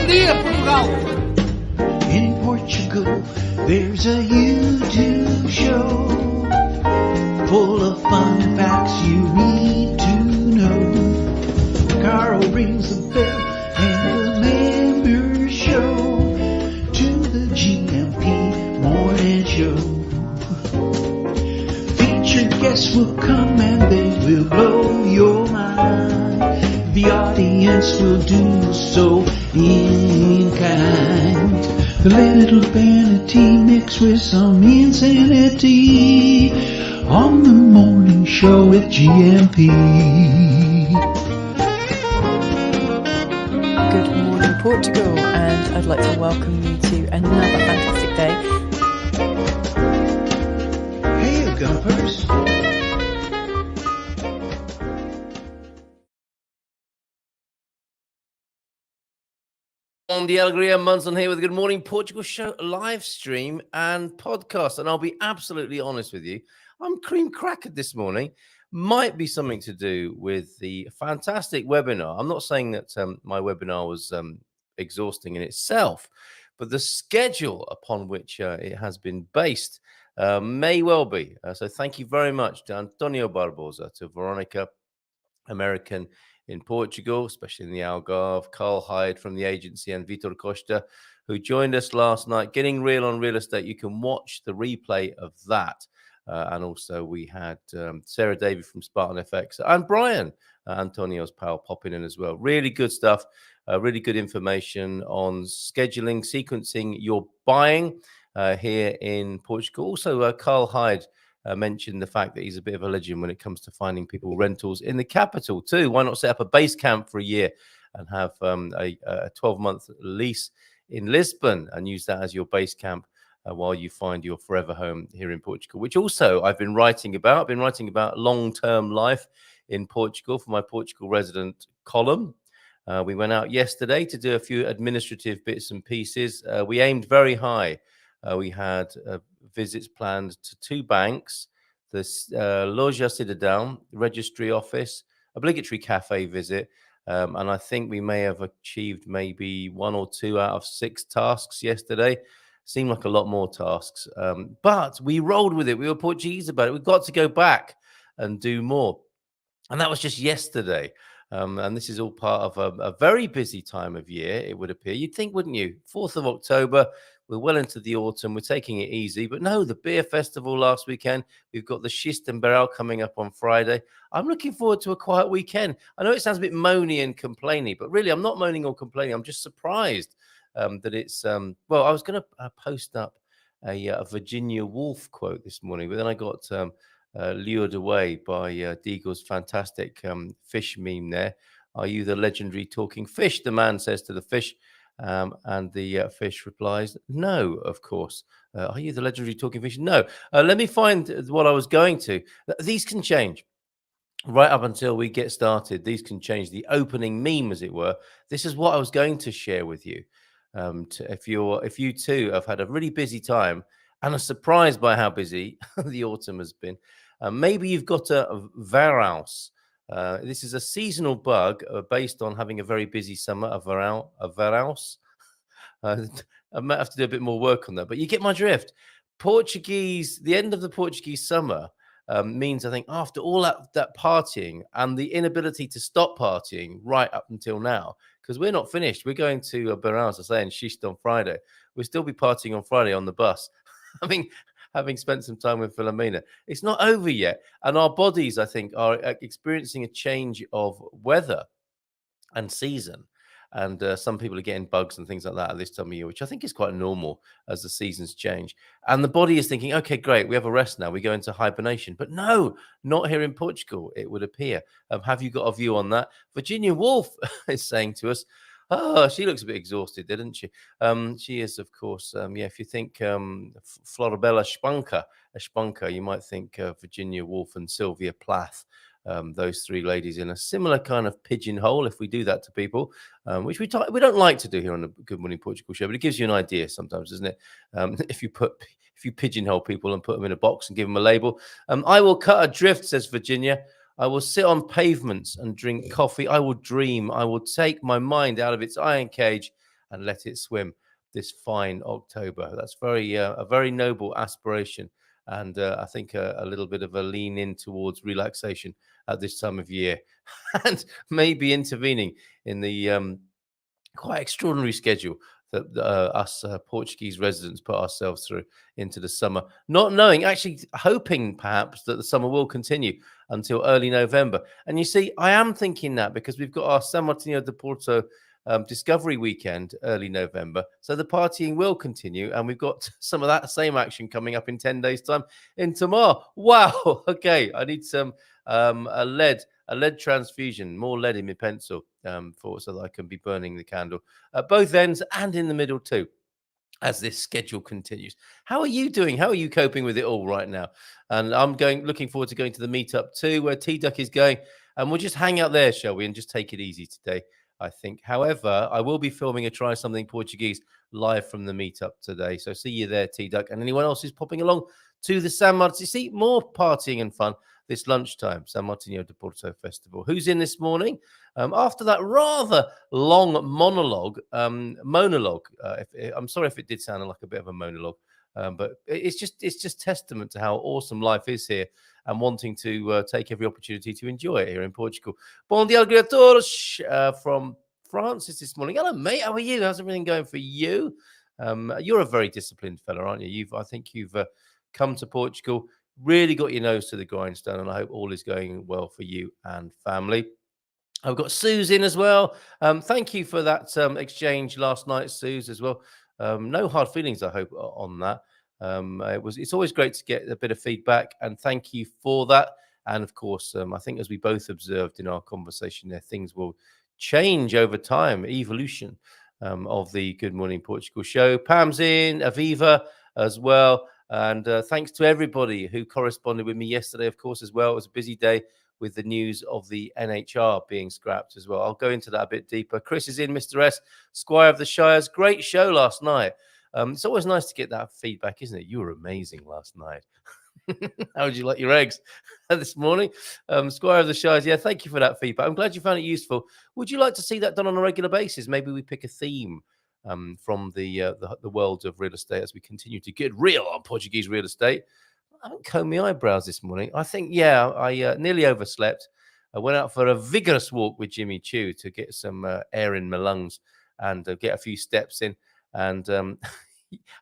Bom dia, Portugal! In Portugal, there's a YouTube show full of fun facts you need to know. Carl rings the bell and the members show to the GMP morning show. Featured guests will come and they will blow your mind. The audience will do so in kind. The little vanity mixed with some insanity on the morning show with GMP. Good morning, Portugal, and I'd like to welcome you to another fantastic day. Hey, Gumpers. On the Alegria, Munson here with the Good Morning Portugal show live stream and podcast. And I'll be absolutely honest with you, I'm cream crackered this morning. Might be something to do with the fantastic webinar. I'm not saying that my webinar was exhausting in itself, but the schedule upon which it has been based may well be. So thank you very much to Antonio Barbosa, to Veronica, American in Portugal, especially in the Algarve, Carl Hyde from the agency, and Vitor Costa, who joined us last night, Getting Real on Real Estate. You can watch the replay of that. And also we had Sarah Davey from Spartan FX and Brian, Antonio's pal, popping in as well. Really good stuff, really good information on scheduling, sequencing your buying here in Portugal. Also, Carl Hyde mentioned the fact that he's a bit of a legend when it comes to finding people rentals in the capital too. Why not set up a base camp for a year and have a 12-month lease in Lisbon and use that as your base camp while you find your forever home here in Portugal, which also I've been writing about. I've been writing about long-term life in Portugal for my Portugal resident column. We went out yesterday to do a few administrative bits and pieces. We aimed very high. We had visits planned to 2 banks, the Loja Cidadão registry office, obligatory cafe visit, and I think we may have achieved maybe 1 or 2 out of 6 tasks yesterday. Seemed like a lot more tasks, but we rolled with it. We were Portuguese about it. We've got to go back and do more, and that was just yesterday. And this is all part of a very busy time of year, it would appear. You'd think, wouldn't you? 4th of October, we're well into the autumn. We're taking it easy. But no, the beer festival last weekend. We've got the Schist and Barrel coming up on Friday. I'm looking forward to a quiet weekend. I know it sounds a bit moany and complainy, but really, I'm not moaning or complaining. I'm just surprised that it's, well, I was going to post up a Virginia Woolf quote this morning, but then I got lured away by Deagle's fantastic fish meme there. Are you the legendary talking fish? The man says to the fish, and the fish replies, no, of course. Are you the legendary talking fish? No. Let me find what I was going to. These can change. Right up until we get started, these can change. The opening meme, as it were. This is what I was going to share with you. If you too have had a really busy time and are surprised by how busy the autumn has been, maybe you've got a Varaus. This is a seasonal bug based on having a very busy summer, a Varaus. I might have to do a bit more work on that, but you get my drift. The end of the Portuguese summer means, I think, after all that partying and the inability to stop partying right up until now, because we're not finished. We're going to Barãos, I say, in Xiste on Friday. We'll still be partying on Friday on the bus. Having spent some time with Philomena, it's not over yet. And our bodies, I think, are experiencing a change of weather and season. And some people are getting bugs and things like that at this time of year, which I think is quite normal as the seasons change. And the body is thinking, okay, great, we have a rest now. We go into hibernation. But no, not here in Portugal, it would appear. Have you got a view on that? Virginia Woolf is saying to us, oh, she looks a bit exhausted, didn't she? She is, of course. If you think Floribela Espanca, you might think Virginia Woolf and Sylvia Plath. Those 3 ladies in a similar kind of pigeonhole, if we do that to people, which we don't like to do here on the Good Morning Portugal show, but it gives you an idea sometimes, doesn't it? If you pigeonhole people and put them in a box and give them a label. I will cut adrift, says Virginia. I will sit on pavements and drink coffee. I will dream. I will take my mind out of its iron cage and let it swim this fine October. That's a very noble aspiration, and I think a little bit of a lean in towards relaxation at this time of year, and maybe intervening in the quite extraordinary schedule that us Portuguese residents put ourselves through into the summer, not knowing, actually hoping perhaps that the summer will continue until early November. And you see, I am thinking that because we've got our San Martino de Porto Discovery Weekend early November. So the partying will continue, and we've got some of that same action coming up in 10 days' time in Tamar. Wow. Okay. I need some a lead transfusion, more lead in my pencil so that I can be burning the candle at both ends and in the middle too, as this schedule continues. How are you doing? How are you coping with it all right now? And I'm looking forward to going to the meetup too, where T-Duck is going, and we'll just hang out there, shall we, and just take it easy today, I think. However, I will be filming a Try Something Portuguese live from the meetup today. So see you there, T-Duck, and anyone else who's popping along to the San Martin. See, more partying and fun this lunchtime, San Martino de Porto Festival. Who's in this morning? After that rather long monologue, I'm sorry if it did sound like a bit of a monologue, but it's just testament to how awesome life is here, and wanting to take every opportunity to enjoy it here in Portugal. Bon dia, criaturas, from Francis this morning. Hello, mate. How are you? How's everything going for you? You're a very disciplined fella, aren't you? I think you've come to Portugal, really got your nose to the grindstone, and I hope all is going well for you and family. I've got Suze in as well. Thank you for that exchange last night, Suze, as well. No hard feelings, I hope, on that. It's always great to get a bit of feedback, and thank you for that. And of course, I think as we both observed in our conversation there, things will change over time, evolution of the Good Morning Portugal show. Pam's in, Aviva as well. And thanks to everybody who corresponded with me yesterday, of course, as well. It was a busy day with the news of the NHR being scrapped as well. I'll go into that a bit deeper. Chris is in, Mr. S, Squire of the Shires. Great show last night. It's always nice to get that feedback, isn't it? You were amazing last night. How would you like your eggs this morning? Squire of the Shires, yeah, thank you for that feedback. I'm glad you found it useful. Would you like to see that done on a regular basis? Maybe we pick a theme from the world of real estate as we continue to get real on Portuguese real estate. I haven't combed my eyebrows this morning. I think, yeah, I nearly overslept. I went out for a vigorous walk with Jimmy Chu to get some air in my lungs and get a few steps in. And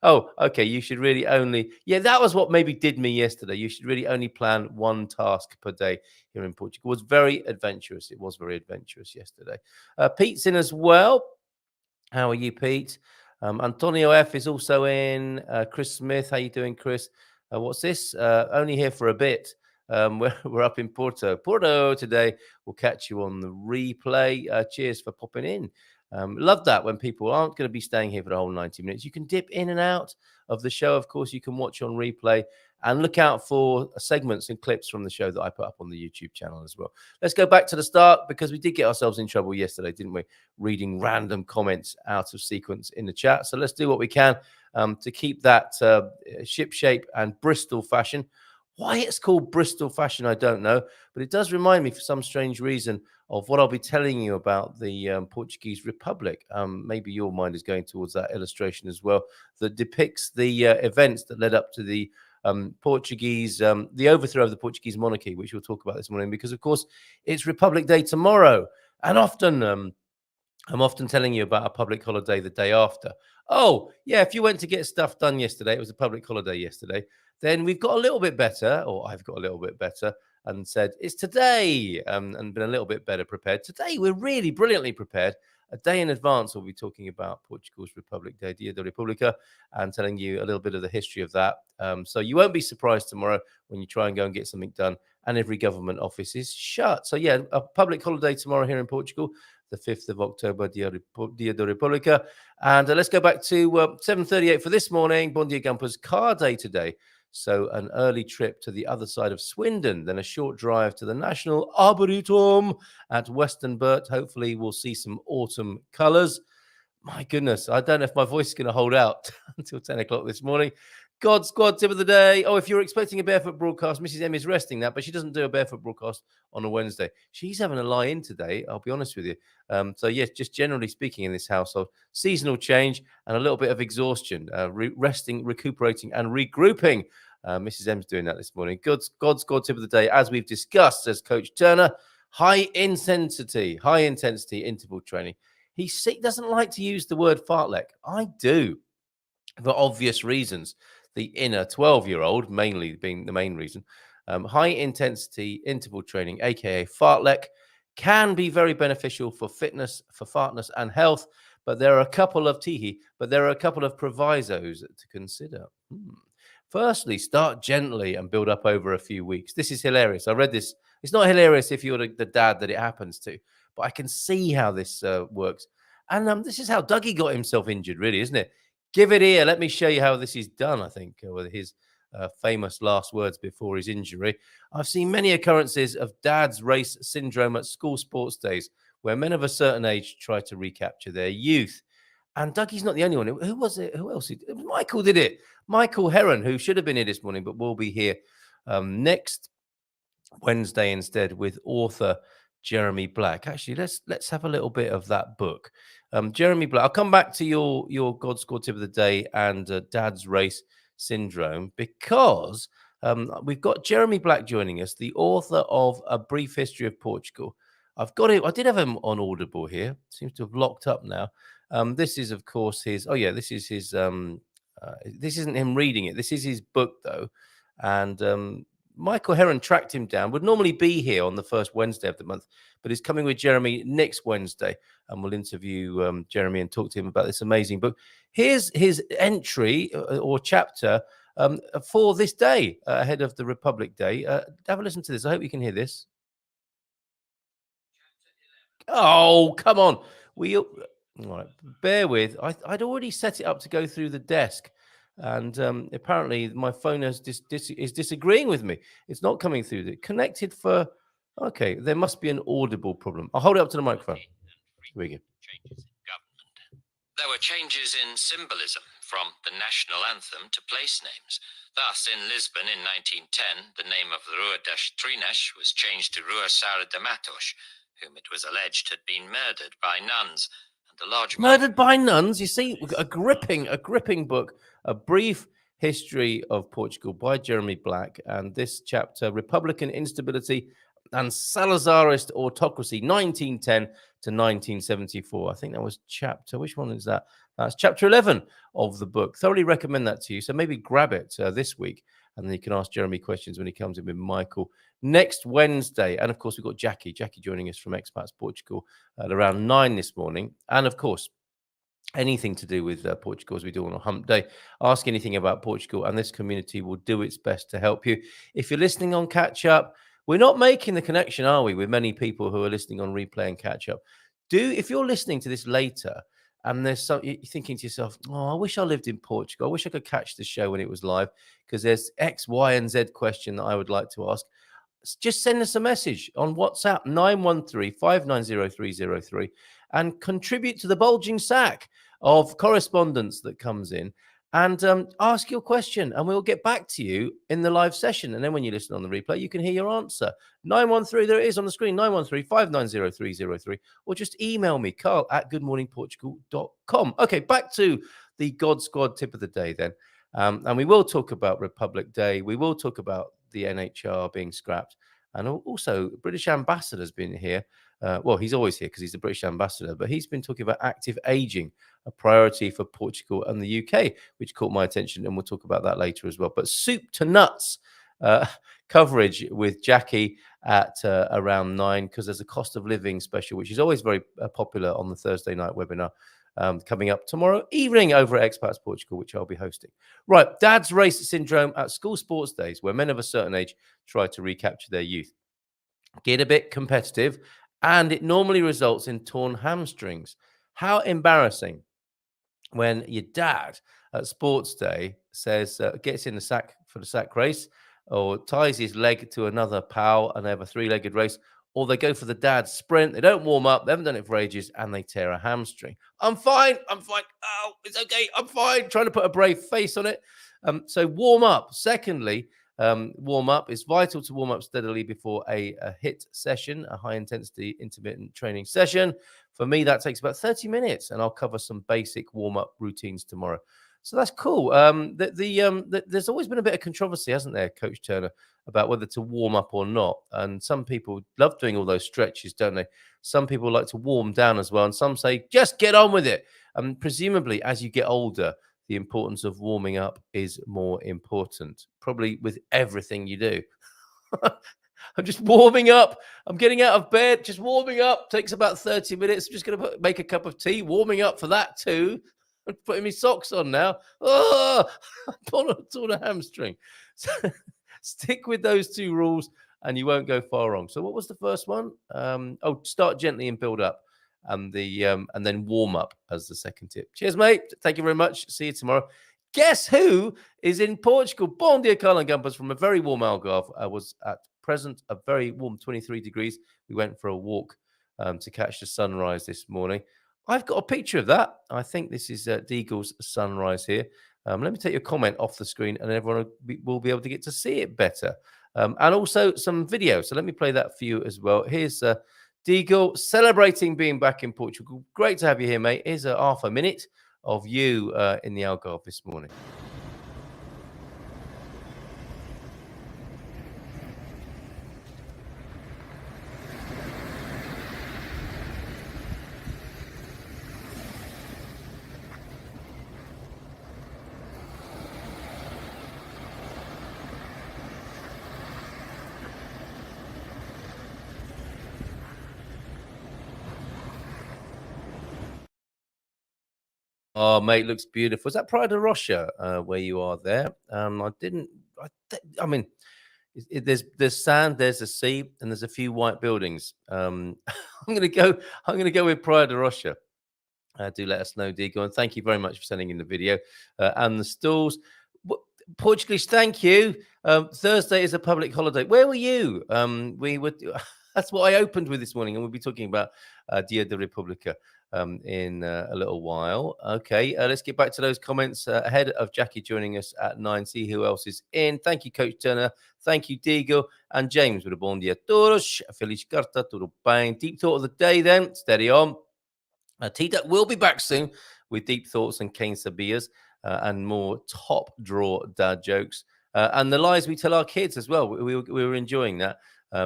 oh, okay, you should really only, that was what maybe did me yesterday. You should really only plan one task per day here in Portugal. It was very adventurous. It was very adventurous yesterday. Pete's in as well. How are you, Pete? Antonio F is also in. Chris Smith, how you doing, Chris? What's this? Only here for a bit. We're up in Porto today. We'll catch you on the replay. Cheers for popping in. Love that when people aren't going to be staying here for the whole 90 minutes. You can dip in and out of the show. Of course, you can watch on replay and look out for segments and clips from the show that I put up on the YouTube channel as well. Let's go back to the start, because we did get ourselves in trouble yesterday, didn't we? Reading random comments out of sequence in the chat. So let's do what we can to keep that ship shape and Bristol fashion. Why it's called Bristol fashion, I don't know, but it does remind me for some strange reason of what I'll be telling you about the Portuguese Republic. Maybe your mind is going towards that illustration as well, that depicts the events that led up to the the overthrow of the Portuguese monarchy, which we'll talk about this morning, because of course it's Republic Day tomorrow, and often I'm often telling you about a public holiday the day after. Oh, yeah, if you went to get stuff done yesterday, it was a public holiday yesterday, then we've got a little bit better, or I've got a little bit better, and said it's today, and been a little bit better prepared. Today, we're really brilliantly prepared. A day in advance, we'll be talking about Portugal's Republic Day, Dia da República, and telling you a little bit of the history of that. So you won't be surprised tomorrow when you try and go and get something done, and every government office is shut. So yeah, a public holiday tomorrow here in Portugal, the 5th of October, Dia da República. And let's go back to 7:38 for this morning. Bon dia, Gumpers, car day today. So an early trip to the other side of Swindon, then a short drive to the National Arboretum at Western Burt. Hopefully we'll see some autumn colours. My goodness, I don't know if my voice is going to hold out until 10 o'clock this morning. God Squad tip of the day. Oh, if you're expecting a barefoot broadcast, Mrs. M is resting that, but she doesn't do a barefoot broadcast on a Wednesday. She's having a lie in today, I'll be honest with you. So, yes, just generally speaking in this household, seasonal change and a little bit of exhaustion, resting, recuperating, and regrouping. Mrs. M's doing that this morning. God Squad tip of the day, as we've discussed, says Coach Turner, high intensity interval training. He doesn't like to use the word fartlek. I do, for obvious reasons. The inner 12-year-old, mainly being the main reason. High intensity interval training, aka fartlek, can be very beneficial for fitness, for fartness, and health. But there are a couple of provisos to consider. Firstly, start gently and build up over a few weeks. This is hilarious. I read this. It's not hilarious if you're the dad that it happens to, but I can see how this works. And this is how Dougie got himself injured, really, isn't it? Give it here. Let me show you how this is done, I think, with his famous last words before his injury. I've seen many occurrences of dad's race syndrome at school sports days where men of a certain age try to recapture their youth. And Dougie's not the only one. Who was it? Who else? Michael did it. Michael Heron, who should have been here this morning, but will be here next Wednesday instead with author Jeremy Black. Actually, let's have a little bit of that book. Jeremy Black. I'll come back to your God Squad tip of the day and Dad's Race Syndrome, because we've got Jeremy Black joining us, the author of A Brief History of Portugal. I've got it. I did have him on Audible here. Seems to have locked up now. This is, of course, his. Oh yeah, this is his. This isn't him reading it. This is his book, though, and Michael Heron tracked him down. Would normally be here on the first Wednesday of the month, but he's coming with Jeremy next Wednesday, and we'll interview Jeremy and talk to him about this amazing book. Here's his entry or chapter for this day ahead of the Republic Day. Have a listen to this. I hope you can hear this. Oh, come on. All right, bear with. I'd already set it up to go through the desk. And apparently my phone is disagreeing with me. It's not coming through. Connected for... Okay, there must be an audible problem. I'll hold it up to the microphone. Here we go. Changes in government. There were changes in symbolism, from the national anthem to place names. Thus, in Lisbon in 1910, the name of Rua das Trinas was changed to Rua Sara de Matos, whom it was alleged had been murdered by nuns. Murdered by nuns. You see, a gripping book, A Brief History of Portugal by Jeremy Black, and this chapter, Republican Instability and Salazarist Autocracy, 1910 to 1974. I think that was chapter, which one is that? That's chapter 11 of the book. Thoroughly recommend that to you. So maybe grab it this week, and then you can ask Jeremy questions when he comes in with Michael next Wednesday. And of course, we've got Jackie joining us from Expat Portugal at around 9 this morning. And of course, anything to do with Portugal, as we do on a hump day, ask anything about Portugal, and this community will do its best to help you. If you're listening on catch up, we're not making the connection, are we, with many people who are listening on replay and catch up. If you're listening to this later, and there's you're thinking to yourself, oh, I wish I lived in Portugal. I wish I could catch the show when it was live, because there's X, Y, and Z question that I would like to ask. Just send us a message on WhatsApp, 913-590-303, and contribute to the bulging sack of correspondence that comes in, and ask your question, and we'll get back to you in the live session. And then when you listen on the replay, you can hear your answer. 913, there it is on the screen, 913-590-303, or just email me, carl@goodmorningportugal.com. Okay, back to the God Squad tip of the day then. And we will talk about Republic Day. We will talk about the NHR being scrapped. And also, British ambassador's been here. Well, he's always here because he's the British ambassador, but he's been talking about active aging, a priority for Portugal and the UK, which caught my attention, and we'll talk about that later as well. But soup to nuts coverage with Jackie at around 9, because there's a cost of living special, which is always very popular on the Thursday night webinar, coming up tomorrow evening over at Expat Portugal, which I'll be hosting. Right, Dad's Race Syndrome at school sports days, where men of a certain age try to recapture their youth. Get a bit competitive, and it normally results in torn hamstrings. How embarrassing when your dad at sports day says, gets in the sack for the sack race, or ties his leg to another pal and they have a 3-legged race, or they go for the dad sprint. They don't warm up. They haven't done it for ages, and they tear a hamstring. I'm fine. I'm fine. Oh, it's okay. I'm fine. Trying to put a brave face on it. So warm up. Secondly, warm up is vital to warm up steadily before a HIIT session, a high intensity intermittent training session. For me, that takes about 30 minutes, and I'll cover some basic warm up routines tomorrow. So that's cool. There's always been a bit of controversy, hasn't there, Coach Turner, about whether to warm up or not. And some people love doing all those stretches, don't they? Some people like to warm down as well. And some say, just get on with it. And presumably, as you get older, the importance of warming up is more important, probably with everything you do. I'm just warming up. I'm getting out of bed, just warming up. Takes about 30 minutes. I'm just going to make a cup of tea, warming up for that too. I'm putting my socks on now. Oh, torn a hamstring. So stick with those two rules and you won't go far wrong. So what was the first one? Start gently and build up. And then warm up as the second tip. Cheers, mate. Thank you very much. See you tomorrow. Guess who is in Portugal? Bom dia, Carl and Gumpers from a very warm Algarve. I was at present a very warm 23 degrees. We went for a walk to catch the sunrise this morning. I've got a picture of that. I think this is Deagle's sunrise here. Let me take your comment off the screen and everyone will be able to get to see it better. And also some video. So let me play that for you as well. Here's Deagle celebrating being back in Portugal. Great to have you here, mate. Here's half a minute of you in the Algarve this morning. Oh, mate, looks beautiful. Is that Praia de Rocha where you are there? There's sand, there's a sea, and there's a few white buildings. I'm gonna go with Praia de Rocha. Do let us know, Diego, and thank you very much for sending in the video and the stalls. Portuguese, thank you. Thursday is a public holiday. Where were you? We were. That's what I opened with this morning, and we'll be talking about Dia de República in a little while. Okay, let's get back to those comments ahead of Jackie joining us at 9. See who else is in. Thank you, Coach Turner. Thank you, Diego and James with a bon dia a todos. Feliz carta, tudo bem. Deep thought of the day, then. Steady on. T-Duck will be back soon with deep thoughts and Kane Sabias and more top draw dad jokes and the lies we tell our kids as well. We were enjoying that.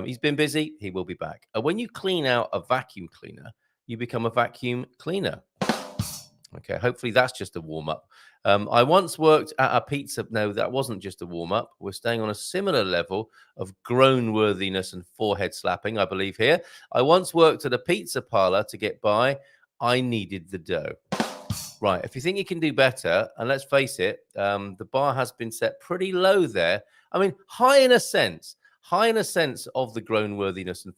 He's been busy. He will be back. When you clean out a vacuum cleaner, you become a vacuum cleaner. Okay, hopefully that's just a warm-up. I once worked at a pizza. No, that wasn't just a warm-up. We're staying on a similar level of groan-worthiness and forehead slapping, I believe here. I once worked at a pizza parlor to get by. I needed the dough. Right, if you think you can do better, and let's face it, the bar has been set pretty low there. I mean, high in a sense of the groan-worthiness and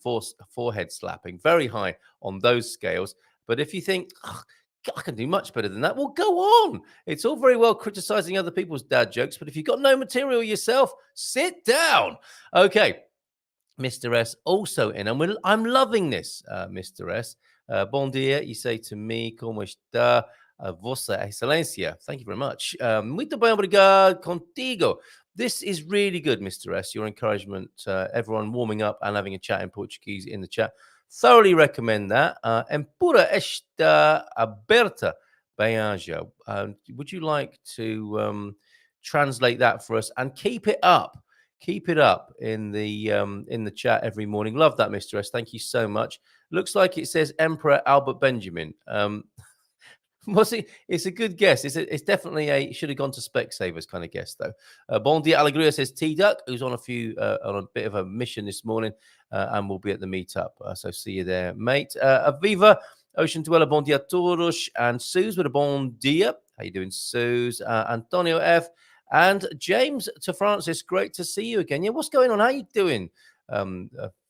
forehead slapping, very high on those scales. But if you think, I can do much better than that, well, go on. It's all very well criticizing other people's dad jokes, but if you've got no material yourself, sit down. Okay, Mr. S also in, and I'm loving this, Mr. S. Bom dia, you say to me, como está Vossa Excelência? Thank you very much. Muito bem, obrigado contigo. This is really good, Mr. S. Your encouragement, everyone warming up and having a chat in Portuguese in the chat. Thoroughly recommend that. Empura está aberta. Bem-aja. Would you like to translate that for us and keep it up? Keep it up in the chat every morning. Love that, Mr. S. Thank you so much. Looks like it says Emperor Albert Benjamin. It's a good guess. It's definitely should have gone to Specsavers kind of guess though. Bon dia Alegria says T-Duck, who's on a bit of a mission this morning, and will be at the meetup. So see you there, mate. Aviva, Ocean Dweller, bon dia todos, and Suze with a bon dia. How you doing, Suze? Antonio F. And James to Francis, great to see you again. Yeah, what's going on? How you doing,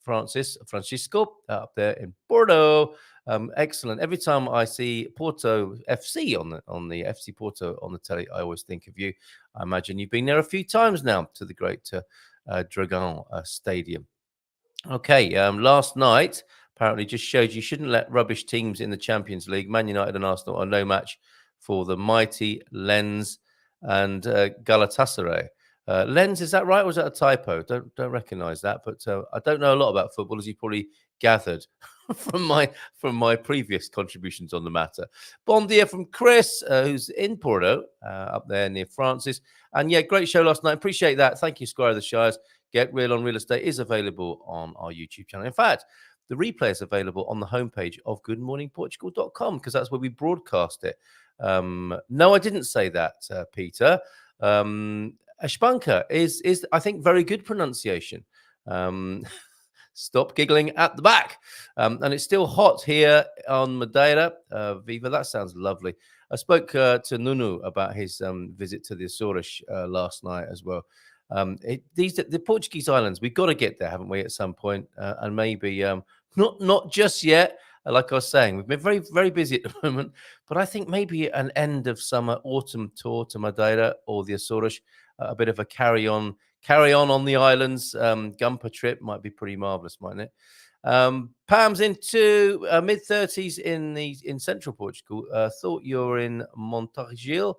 Francisco up there in Porto? Excellent. Every time I see Porto FC on the FC Porto on the telly, I always think of you. I imagine you've been there a few times now to the great Dragão Stadium. Okay, last night apparently just showed you shouldn't let rubbish teams in the Champions League. Man United and Arsenal are no match for the mighty Lens and Galatasaray. Lens, is that right? Or was that a typo? Don't recognise that, but I don't know a lot about football, as you probably gathered from my previous contributions on the matter. Bon dia from Chris, who's in Porto, up there near Francis. And yeah, great show last night. Appreciate that. Thank you, Squire of the Shires. Get Real on Real Estate is available on our YouTube channel. In fact, the replay is available on the homepage of goodmorningportugal.com because that's where we broadcast it. No, I didn't say that, Peter. Espanca is, I think, very good pronunciation. Stop giggling at the back. And it's still hot here on Madeira. Viva, that sounds lovely. I spoke to Nunu about his visit to the Açores last night as well. The Portuguese islands, we've got to get there, haven't we, at some point? And maybe not just yet. Like I was saying, we've been very, very busy at the moment, but I think maybe an end of summer, autumn tour to Madeira or the Açores, a bit of a carry on the islands. Gumper trip might be pretty marvelous, mightn't it? Pam's into mid-30s in central Portugal. Thought you were in Montargil.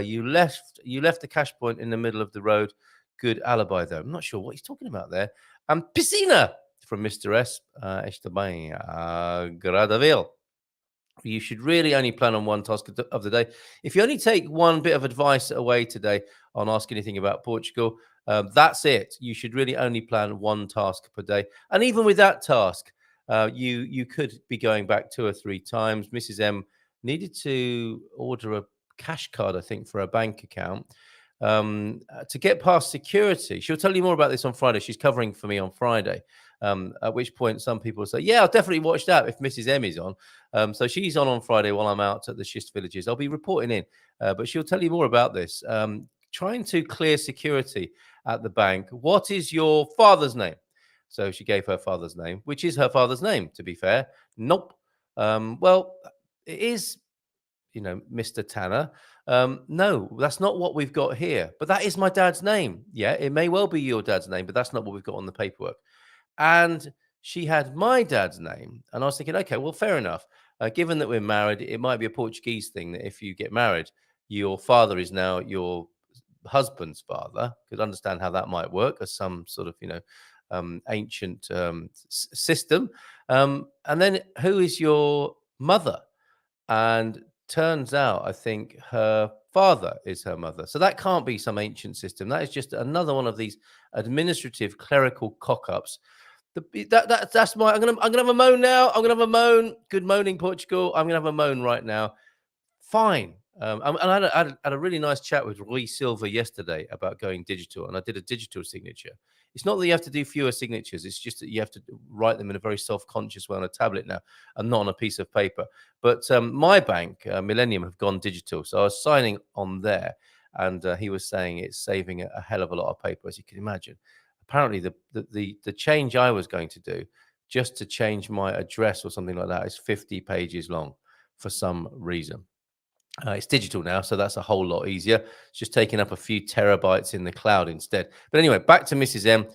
You left the cash point in the middle of the road. Good alibi, though. I'm not sure what he's talking about there. Piscina from Mr. S. Está bem, agradável. You should really only plan on one task of the day. If you only take one bit of advice away today on Ask Anything About Portugal, that's it. You should really only plan one task per day. And even with that task, you could be going back 2 or 3 times. Mrs. M needed to order a cash card, I think, for a bank account. To get past security. She'll tell you more about this on Friday. She's covering for me on Friday. At which point some people say, yeah, I'll definitely watch that if Mrs. M is on. So she's on Friday while I'm out at the Schist Villages. I'll be reporting in, but she'll tell you more about this. Trying to clear security at the bank. What is your father's name? So she gave her father's name, which is her father's name, to be fair. Nope. Well, it is, Mr. Tanner. No, that's not what we've got here. But that is my dad's name. Yeah, it may well be your dad's name, but that's not what we've got on the paperwork. And she had my dad's name. And I was thinking, okay, well, fair enough. Given that we're married, it might be a Portuguese thing that if you get married, your father is now your husband's father. Could understand how that might work as some sort of, ancient system. And then who is your mother? And turns out, I think her father is her mother. So that can't be some ancient system. That is just another one of these administrative clerical cock-ups. That's my. I'm gonna have a moan now. I'm gonna have a moan. Good moaning, Portugal. I'm gonna have a moan right now. Fine. And I had a really nice chat with Rui Silva yesterday about going digital, and I did a digital signature. It's not that you have to do fewer signatures. It's just that you have to write them in a very self-conscious way on a tablet now and not on a piece of paper. But my bank, Millennium, have gone digital. So I was signing on there, and he was saying it's saving a hell of a lot of paper, as you can imagine. Apparently, the change I was going to do, just to change my address or something like that, is 50 pages long for some reason. It's digital now, so that's a whole lot easier. It's just taking up a few terabytes in the cloud instead. But anyway, back to Mrs. M,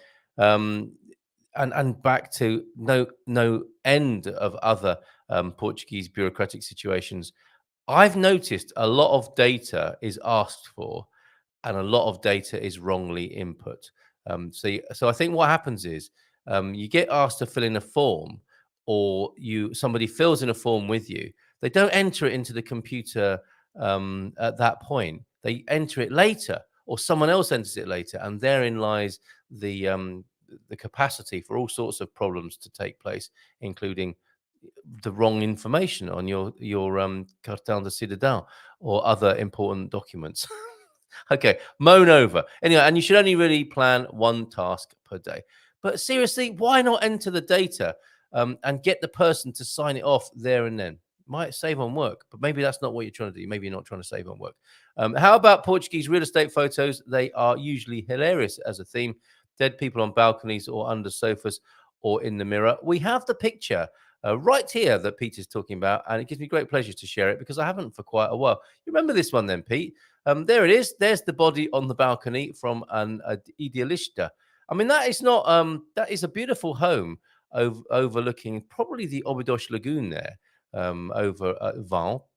and back to no end of other Portuguese bureaucratic situations. I've noticed a lot of data is asked for, and a lot of data is wrongly input. So I think what happens is you get asked to fill in a form, or somebody fills in a form with you. They don't enter it into the computer at that point. They enter it later, or someone else enters it later, and therein lies the capacity for all sorts of problems to take place, including the wrong information on your cartão de cidadão or other important documents. Okay, moan over. Anyway, and you should only really plan one task per day. But seriously, why not enter the data and get the person to sign it off there and then? Might save on work, but maybe that's not what you're trying to do. Maybe you're not trying to save on work. How about Portuguese real estate photos? They are usually hilarious as a theme. Dead people on balconies or under sofas or in the mirror. We have the picture right here that Peter's talking about, and it gives me great pleasure to share it because I haven't for quite a while. You remember this one then, Pete? There it is. There's the body on the balcony from an idealista. I mean, that is not that is a beautiful home overlooking probably the Obidos Lagoon there, over at Val.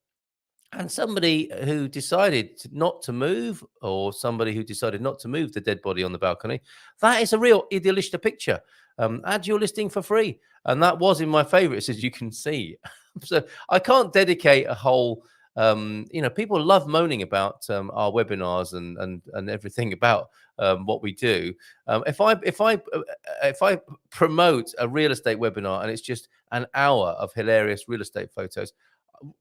And somebody who decided not to move, or somebody who decided not to move the dead body on the balcony, that is a real idealista picture. Add your listing for free. And that was in my favorites, as you can see. So I can't dedicate a whole, people love moaning about our webinars and everything about what we do. If I promote a real estate webinar and it's just an hour of hilarious real estate photos,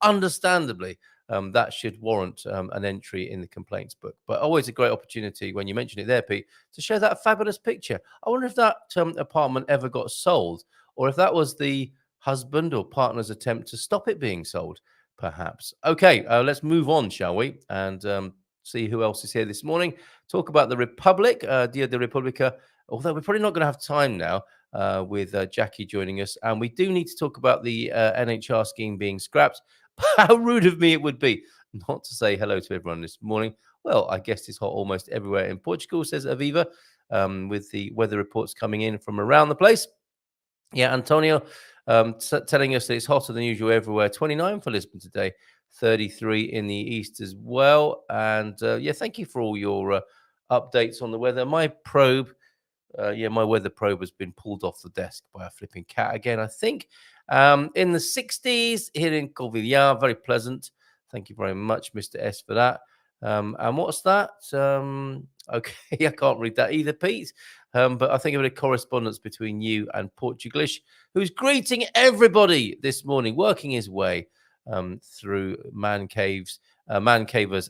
understandably, that should warrant an entry in the complaints book. But always a great opportunity when you mention it there, Pete, to show that fabulous picture. I wonder if that apartment ever got sold, or if that was the husband or partner's attempt to stop it being sold, perhaps. Okay, let's move on, shall we? And see who else is here this morning. Talk about the Republic, Dia de Republica, although we're probably not going to have time now with Jackie joining us. And we do need to talk about the NHR scheme being scrapped. How rude of me it would be not to say hello to everyone this morning. Well, I guess it's hot almost everywhere in Portugal, says Aviva, with the weather reports coming in from around the place. Yeah, Antonio telling us that it's hotter than usual everywhere. 29 for Lisbon today, 33 in the east as well. And yeah, thank you for all your updates on the weather. My probe, my weather probe has been pulled off the desk by a flipping cat again, I think. In the 60s here in Corvillar, very pleasant. Thank you very much, Mr. S, for that. And what's that? Okay, I can't read that either, Pete. But I think a bit of correspondence between you and Portuglish, who's greeting everybody this morning, working his way through man cavers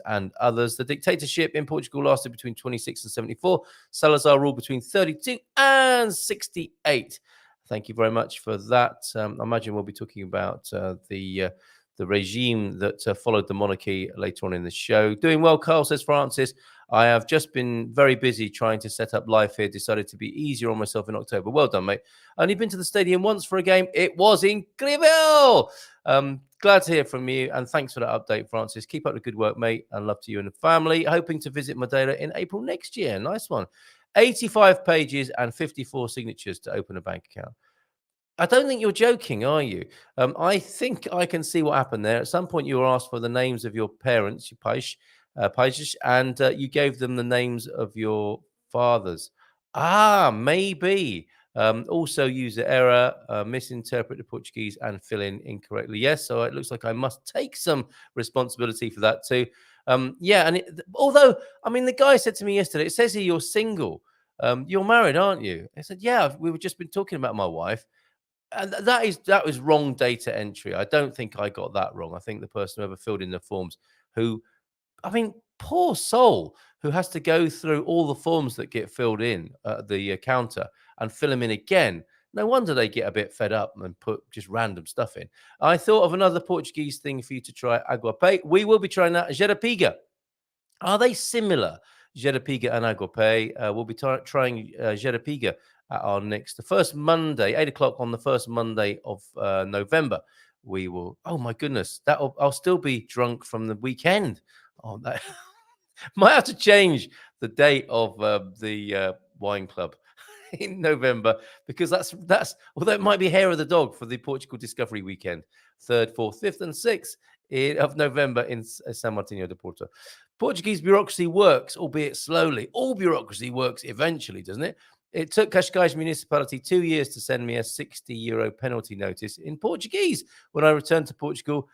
and others. The dictatorship in Portugal lasted between 26 and 74. Salazar ruled between 32 and 68. Thank you very much for that. I imagine we'll be talking about the regime that followed the monarchy later on in the show. Doing well, Carl, says Francis. I have just been very busy trying to set up life here. Decided to be easier on myself in October. Well done, mate. Only been to the stadium once for a game. It was incredible. Glad to hear from you. And thanks for that update, Francis. Keep up the good work, mate. And love to you and the family. Hoping to visit Madeira in April next year. Nice one. 85 pages and 54 signatures to open a bank account. I don't think you're joking, are you? I think I can see what happened there. At some point, you were asked for the names of your parents, your pages, and you gave them the names of your fathers. Maybe. Also user error, misinterpret the Portuguese and fill in incorrectly. Yes, so it looks like I must take some responsibility for that too. Although, I mean, the guy said to me yesterday, it says here you're single. You're married, aren't you? I said, yeah, we've just been talking about my wife. And that was wrong data entry. I don't think I got that wrong. I think the person who ever filled in the forms, poor soul, who has to go through all the forms that get filled in at the counter and fill them in again. No wonder they get a bit fed up and put just random stuff in. I thought of another Portuguese thing for you to try, aguape. We will be trying that. Jerapiga. Are they similar? Jerapiga and aguape. We'll be trying Jerapiga at our the first Monday, 8 o'clock on the first Monday of November. We will, oh my goodness, I'll still be drunk from the weekend. Oh, that might have to change the date of the wine club in November, because that's although it might be hair of the dog for the Portugal Discovery Weekend, 3rd, 4th, 5th, and 6th of November in San Martinho de Porto. Portuguese bureaucracy works, albeit slowly. All bureaucracy works eventually, doesn't it? It took Cascais municipality 2 years to send me a €60 penalty notice in Portuguese. When I returned to Portugal,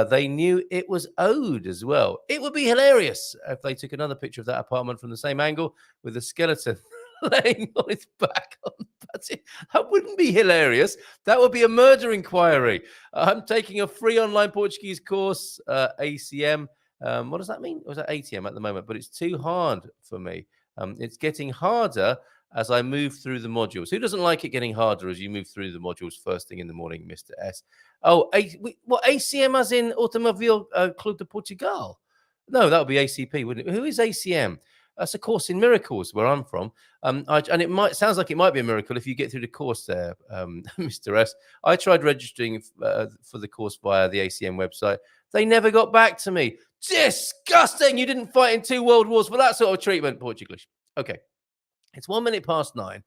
they knew it was owed as well. It would be hilarious if they took another picture of that apartment from the same angle with a skeleton laying on its back. That wouldn't be hilarious. That would be a murder inquiry. I'm taking a free online Portuguese course, ACM. What does that mean? Or is that ATM at the moment? But it's too hard for me. It's getting harder as I move through the modules. Who doesn't like it getting harder as you move through the modules first thing in the morning, Mr. S? Oh, what ACM as in Automobile Club de Portugal? No, that would be ACP, wouldn't it? Who is ACM? That's a course in miracles where I'm from. And it sounds like it might be a miracle if you get through the course there, Mr. S. I tried registering for the course via the ACM website. They never got back to me. Disgusting! You didn't fight in 2 world wars for that sort of treatment, Portuguese. Okay. It's 1 minute past 9.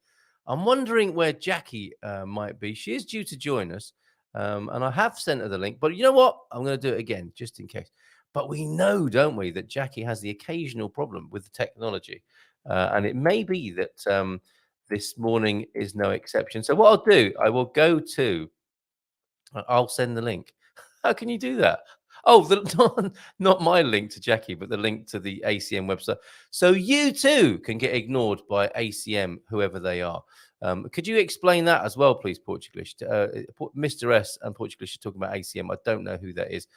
I'm wondering where Jackie might be. She is due to join us, and I have sent her the link. But you know what? I'm going to do it again just in case. But we know, don't we, that Jackie has the occasional problem with the technology, and it may be that this morning is no exception. So what I'll do, I will go to. I'll send the link. How can you do that? Oh, not my link to Jackie, but the link to the ACM website. So you too can get ignored by ACM, whoever they are. Could you explain that as well, please, Portuguese? Mr. S and Portuguese are talking about ACM. I don't know who that is.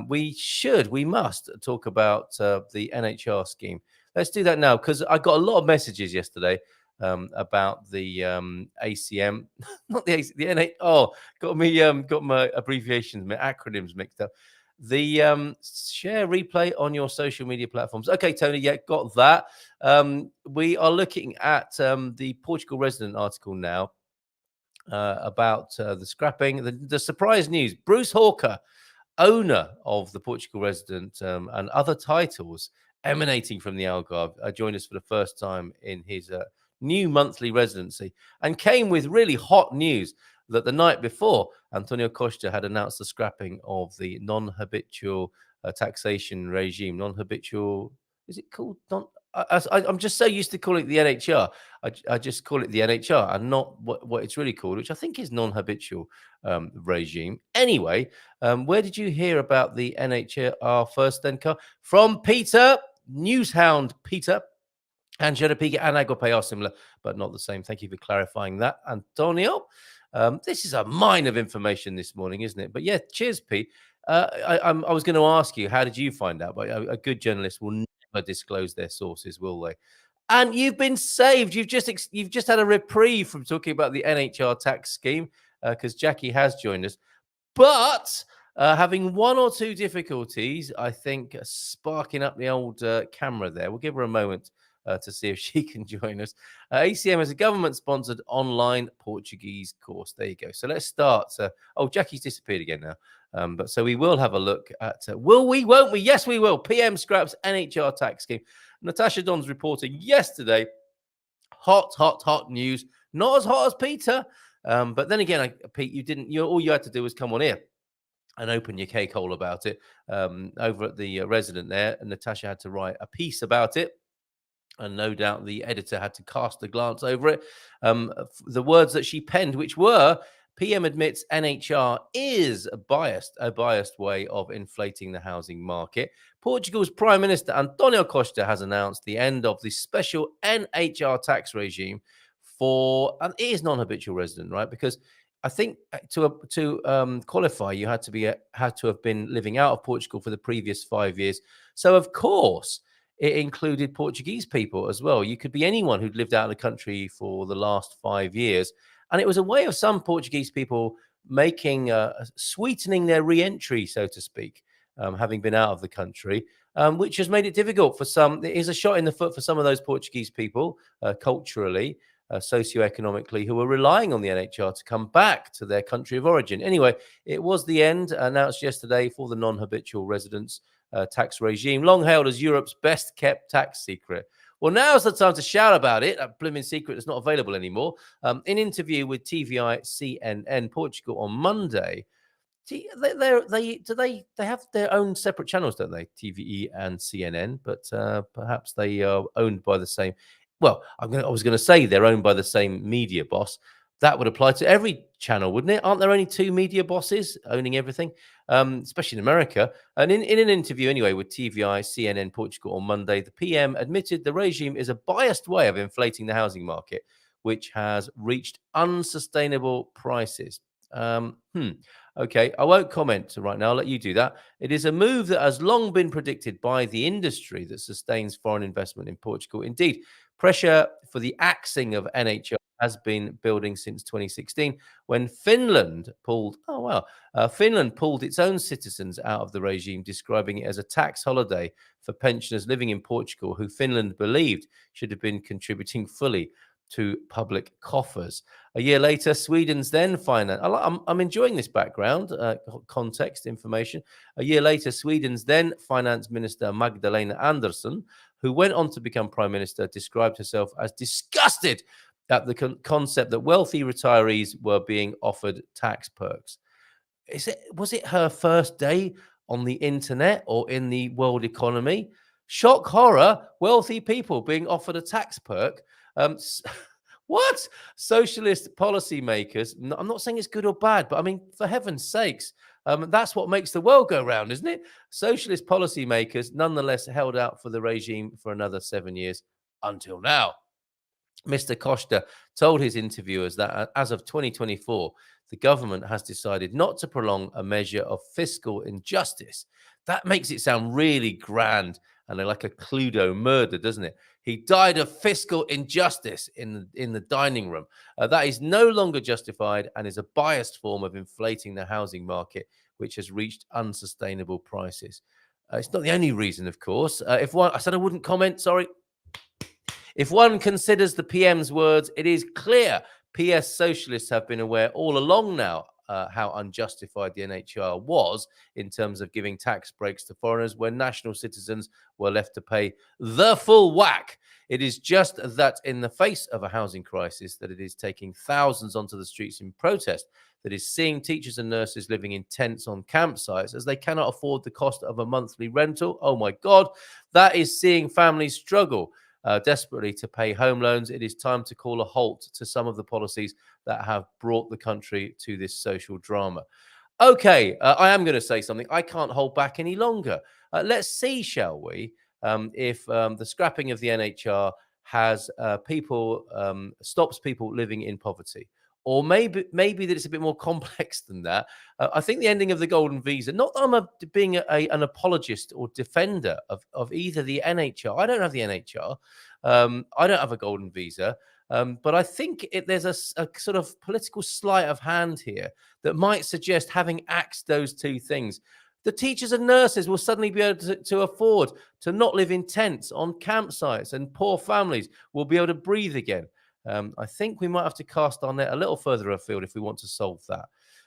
We must talk about the NHR scheme. Let's do that now, because I got a lot of messages yesterday about the ACM, not the AC, the NH. Oh, got my abbreviations, my acronyms mixed up. The share replay on your social media platforms. Okay, Tony, yeah, got that. We are looking at the Portugal Resident article now about the scrapping. The surprise news: Bruce Hawker, owner of the Portugal Resident and other titles emanating from the Algarve, joined us for the first time in his new monthly residency, and came with really hot news that the night before, Antonio Costa had announced the scrapping of the non-habitual taxation regime. Non-habitual, is it called? I'm just so used to calling it the NHR. I just call it the NHR and not what it's really called, which I think is non-habitual regime. Anyway, where did you hear about the NHR first then, Carl? From Peter, Newshound Peter. And Jerapiga and Agopay are similar, but not the same. Thank you for clarifying that, Antonio. This is a mine of information this morning, isn't it? But yeah, cheers, Pete. I was going to ask you, how did you find out? But a good journalist will never disclose their sources, will they? And you've been saved. You've just had a reprieve from talking about the NHR tax scheme because Jackie has joined us. But having one or two difficulties, I think, sparking up the old camera there. We'll give her a moment to see if she can join us. ACM is a government-sponsored online Portuguese course. There you go. So let's start. Jackie's disappeared again now. But so we will have a look at, will we, won't we? Yes, we will. PM scraps NHR tax scheme. Natasha Don's reporting yesterday. Hot news. Not as hot as Peter. But then again, Pete, all you had to do was come on here and open your cake hole about it over at the Resident there. And Natasha had to write a piece about it. And no doubt the editor had to cast a glance over it. The words that she penned, which were, PM admits NHR is a biased way of inflating the housing market. Portugal's Prime Minister Antonio Costa has announced the end of the special NHR tax regime and it is non-habitual resident, right? Because I think to qualify, you had to have been living out of Portugal for the previous 5 years. So of course, it included Portuguese people as well. You could be anyone who'd lived out of the country for the last 5 years. And it was a way of some Portuguese people sweetening their re-entry, so to speak, having been out of the country, which has made it difficult for some. It is a shot in the foot for some of those Portuguese people, culturally, socioeconomically, who were relying on the NHR to come back to their country of origin. Anyway, it was the end announced yesterday for the non-habitual residents tax regime, long hailed as Europe's best kept tax secret. Well, now's the time to shout about it. That blooming secret is not available anymore. In interview with TVI CNN Portugal on Monday, they have their own separate channels, don't they? TVE and CNN, but perhaps they are owned by the same. Well, I was going to say they're owned by the same media boss. That would apply to every channel, wouldn't it? Aren't there only two media bosses owning everything, especially in America? And in an interview, anyway, with TVI CNN Portugal on Monday, the PM admitted the regime is a biased way of inflating the housing market, which has reached unsustainable prices. Okay, I won't comment right now. I'll let you do that. It is a move that has long been predicted by the industry that sustains foreign investment in Portugal. Indeed, pressure for the axing of NHR has been building since 2016, when Finland pulled its own citizens out of the regime, describing it as a tax holiday for pensioners living in Portugal, who Finland believed should have been contributing fully to public coffers. A year later, Sweden's then finance. I'm enjoying this background, context information. A year later, Sweden's then finance minister Magdalena Andersson, who went on to become Prime Minister, described herself as disgusted at the concept that wealthy retirees were being offered tax perks. Was it her first day on the internet or in the world economy? Shock horror, wealthy people being offered a tax perk. What? Socialist policymakers, I'm not saying it's good or bad, but I mean, for heaven's sakes, that's what makes the world go round, isn't it? Socialist policymakers nonetheless held out for the regime for another 7 years until now. Mr. Costa told his interviewers that as of 2024, the government has decided not to prolong a measure of fiscal injustice. That makes it sound really grand and like a Cluedo murder, doesn't it? He died of fiscal injustice in the dining room. That is no longer justified and is a biased form of inflating the housing market, which has reached unsustainable prices. It's not the only reason, of course. I said I wouldn't comment, sorry. If one considers the PM's words, it is clear PS socialists have been aware all along now how unjustified the NHR was in terms of giving tax breaks to foreigners when national citizens were left to pay the full whack. It is just that in the face of a housing crisis that it is taking thousands onto the streets in protest, that is seeing teachers and nurses living in tents on campsites as they cannot afford the cost of a monthly rental. Oh my God, that is seeing families struggle desperately to pay home loans. It is time to call a halt to some of the policies that have brought the country to this social drama. Okay, I am going to say something. I can't hold back any longer. Let's see, shall we, if the scrapping of the NHR has stops people living in poverty. Or maybe that it's a bit more complex than that. I think the ending of the golden visa, not that I'm being an apologist or defender of either the NHR. I don't have the NHR. I don't have a golden visa. But I think there's a sort of political sleight of hand here that might suggest having axed those two things. The teachers and nurses will suddenly be able to afford to not live in tents on campsites, and poor families will be able to breathe again. I think we might have to cast our net a little further afield if we want to solve that.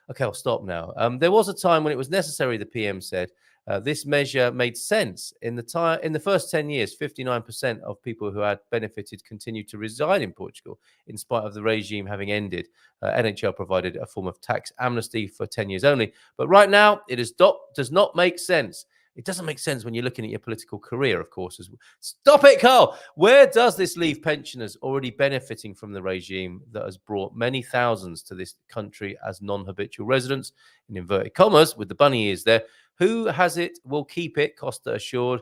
Okay, I'll stop now. There was a time when it was necessary, the PM said. This measure made sense. In the first 10 years, 59% of people who had benefited continued to reside in Portugal, in spite of the regime having ended. NHR provided a form of tax amnesty for 10 years only. But right now, it does not make sense. It doesn't make sense when you're looking at your political career, of course. Stop it, Carl. Where does this leave pensioners already benefiting from the regime that has brought many thousands to this country as non-habitual residents, in inverted commas, with the bunny ears there? Who has it will keep it, Costa assured.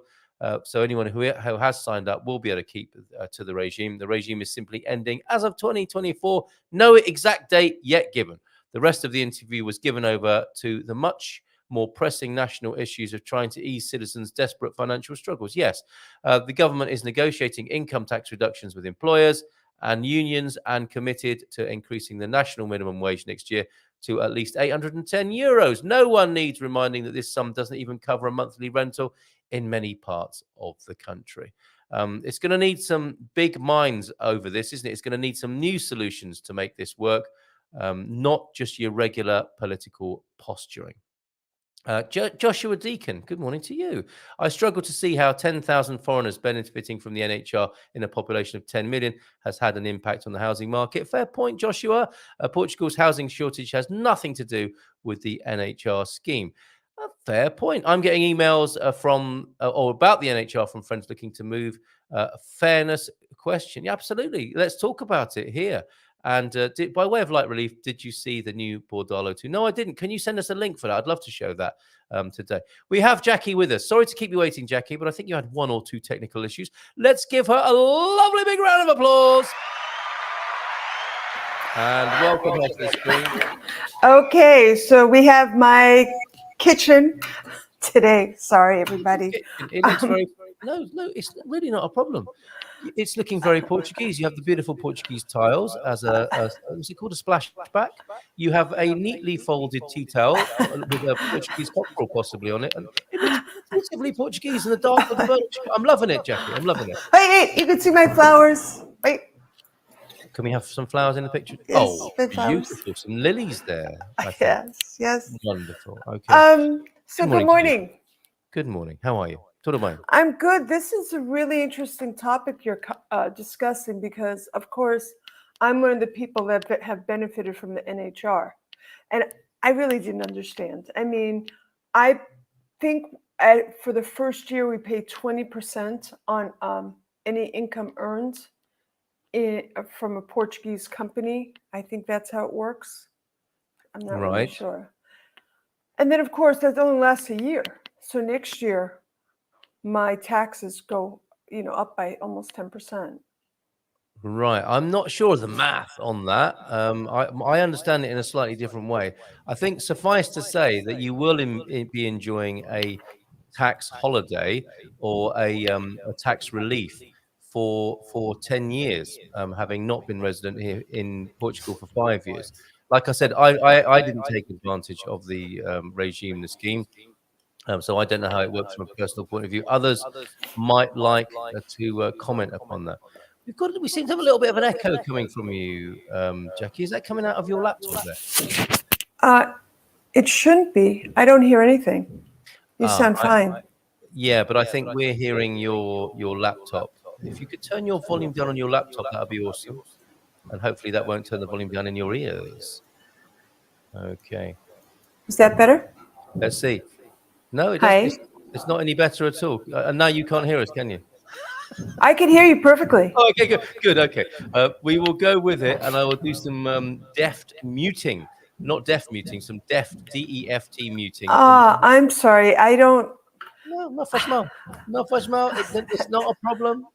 So anyone who has signed up will be able to keep to the regime. The regime is simply ending as of 2024. No exact date yet given. The rest of the interview was given over to the much more pressing national issues of trying to ease citizens' desperate financial struggles. Yes, the government is negotiating income tax reductions with employers and unions and committed to increasing the national minimum wage next year to at least €810. No one needs reminding that this sum doesn't even cover a monthly rental in many parts of the country. It's going to need some big minds over this, isn't it? It's going to need some new solutions to make this work, not just your regular political posturing. Joshua Deacon, good morning to you. I struggle to see how 10,000 foreigners benefiting from the NHR in a population of 10 million has had an impact on the housing market. Fair point, Joshua. Portugal's housing shortage has nothing to do with the NHR scheme. A fair point. I'm getting emails or about the NHR from friends looking to move. Fairness question. Yeah, absolutely. Let's talk about it here. And by way of light relief, did you see the new Bordalo 2? No, I didn't. Can you send us a link for that? I'd love to show that today. We have Jackie with us. Sorry to keep you waiting, Jackie, but I think you had one or two technical issues. Let's give her a lovely big round of applause. And welcome her to the screen. Okay, so we have my kitchen today. Sorry, everybody. It looks very... No, it's really not a problem. It's looking very Portuguese. You have the beautiful Portuguese tiles as what's it called, a splashback. You have a neatly folded tea towel with a Portuguese cockerel possibly on it. And it looks beautifully Portuguese in the dark of the birch. I'm loving it, Jackie. I'm loving it. Wait, you can see my flowers. Wait. Can we have some flowers in the picture? Yes, oh, beautiful. flowers. Some lilies there. Yes. Wonderful. Okay. So good morning. Good morning. How are you? Tudo bem. I'm good. This is a really interesting topic you're discussing because, of course, I'm one of the people that have benefited from the NHR. And I really didn't understand. I mean, I think for the first year, we pay 20% on any income earned from a Portuguese company. I think that's how it works. I'm not really sure. And then, of course, that only lasts a year. So next year, my taxes go, up by almost 10%. Right. I'm not sure of the math on that. I understand it in a slightly different way. I think suffice to say that you will be enjoying a tax holiday or a tax relief for 10 years, having not been resident here in Portugal for 5 years. Like I said, I didn't take advantage of the regime, the scheme. So I don't know how it works from a personal point of view. Others might like to comment upon that. We seem to have a little bit of an echo coming from you, Jackie. Is that coming out of your laptop there? It shouldn't be. I don't hear anything. You sound fine. Yeah, but I think we're hearing your laptop. If you could turn your volume down on your laptop, that would be awesome. And hopefully that won't turn the volume down in your ears. Okay. Is that better? Let's see. No, it doesn't. It's not any better at all. And now you can't hear us, can you? I can hear you perfectly. Oh, okay, good. Okay. We will go with it, and I will do some deft muting. Not deft muting, some deft, D-E-F-T muting. I'm sorry. I don't. No, not faz mal. No faz mal. It's not a problem.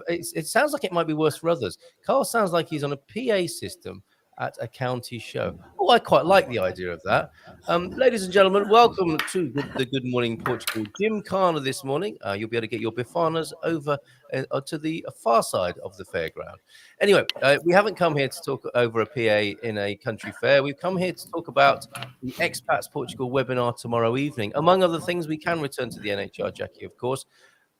It sounds like it might be worse for others. Carl sounds like he's on a PA system at a county show. Oh, I quite like the idea of that. Ladies and gentlemen, welcome to the Good Morning Portugal Gymkhana this morning. You'll be able to get your bifanas over to the far side of the fairground. Anyway, we haven't come here to talk over a PA in a country fair. We've come here to talk about the Expats Portugal webinar tomorrow evening. Among other things, we can return to the NHR, Jackie, of course.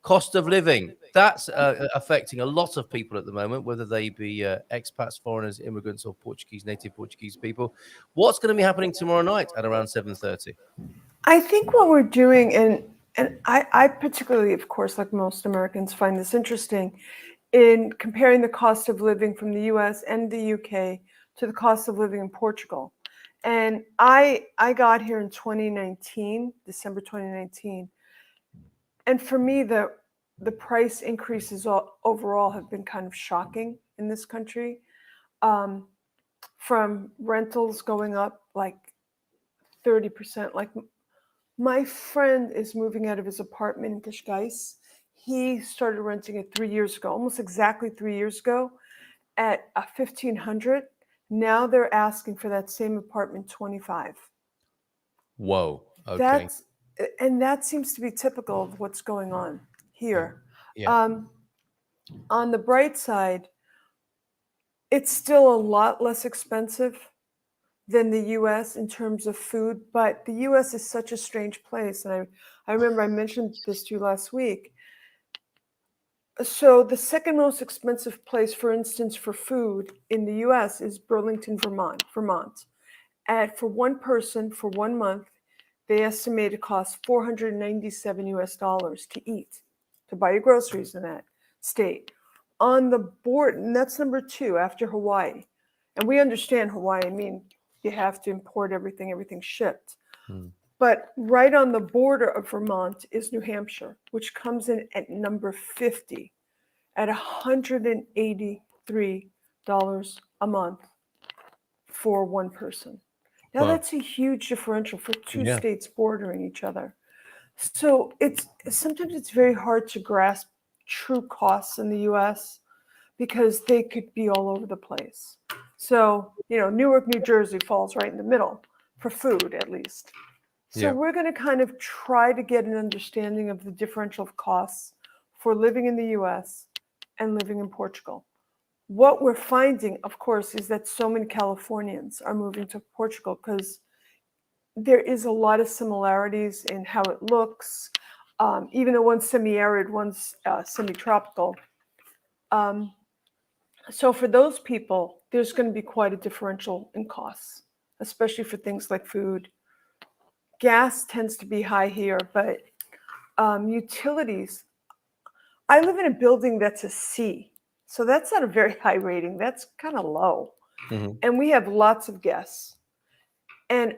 Cost of living, that's affecting a lot of people at the moment, whether they be expats, foreigners, immigrants, or Portuguese, native Portuguese people. What's going to be happening tomorrow night at around 7:30? I think what we're doing, and I particularly, of course, like most Americans, find this interesting, in comparing the cost of living from the US and the UK to the cost of living in Portugal. And I got here in 2019, December 2019. And for me, the price increases overall have been kind of shocking in this country. From rentals going up like 30%. Like my friend is moving out of his apartment in Cascais. He started renting it 3 years ago, almost exactly 3 years ago, at $1,500. Now they're asking for that same apartment $25,000. Whoa. Okay. That seems to be typical of what's going on here. Yeah. On the bright side, it's still a lot less expensive than the US in terms of food, but the US is such a strange place. And I remember I mentioned this to you last week. So the second most expensive place, for instance, for food in the US is Burlington, Vermont. For one person for 1 month, they estimate it costs $497 to eat, to buy your groceries in that state. On the board, and that's number 2 after Hawaii. And we understand Hawaii, I mean, you have to import everything's shipped. But right on the border of Vermont is New Hampshire, which comes in at number 50 at $183 a month for one person. Now that's a huge differential for two states bordering each other. So sometimes it's very hard to grasp true costs in the US because they could be all over the place. So, Newark, New Jersey falls right in the middle for food, at least. So we're going to kind of try to get an understanding of the differential of costs for living in the US and living in Portugal. What we're finding, of course, is that so many Californians are moving to Portugal because there is a lot of similarities in how it looks, even though one's semi-arid, one's semi-tropical. So for those people, there's going to be quite a differential in costs, especially for things like food. Gas tends to be high here, but utilities. I live in a building that's a C, so that's not a very high rating. That's kind of low. Mm-hmm. And we have lots of guests. And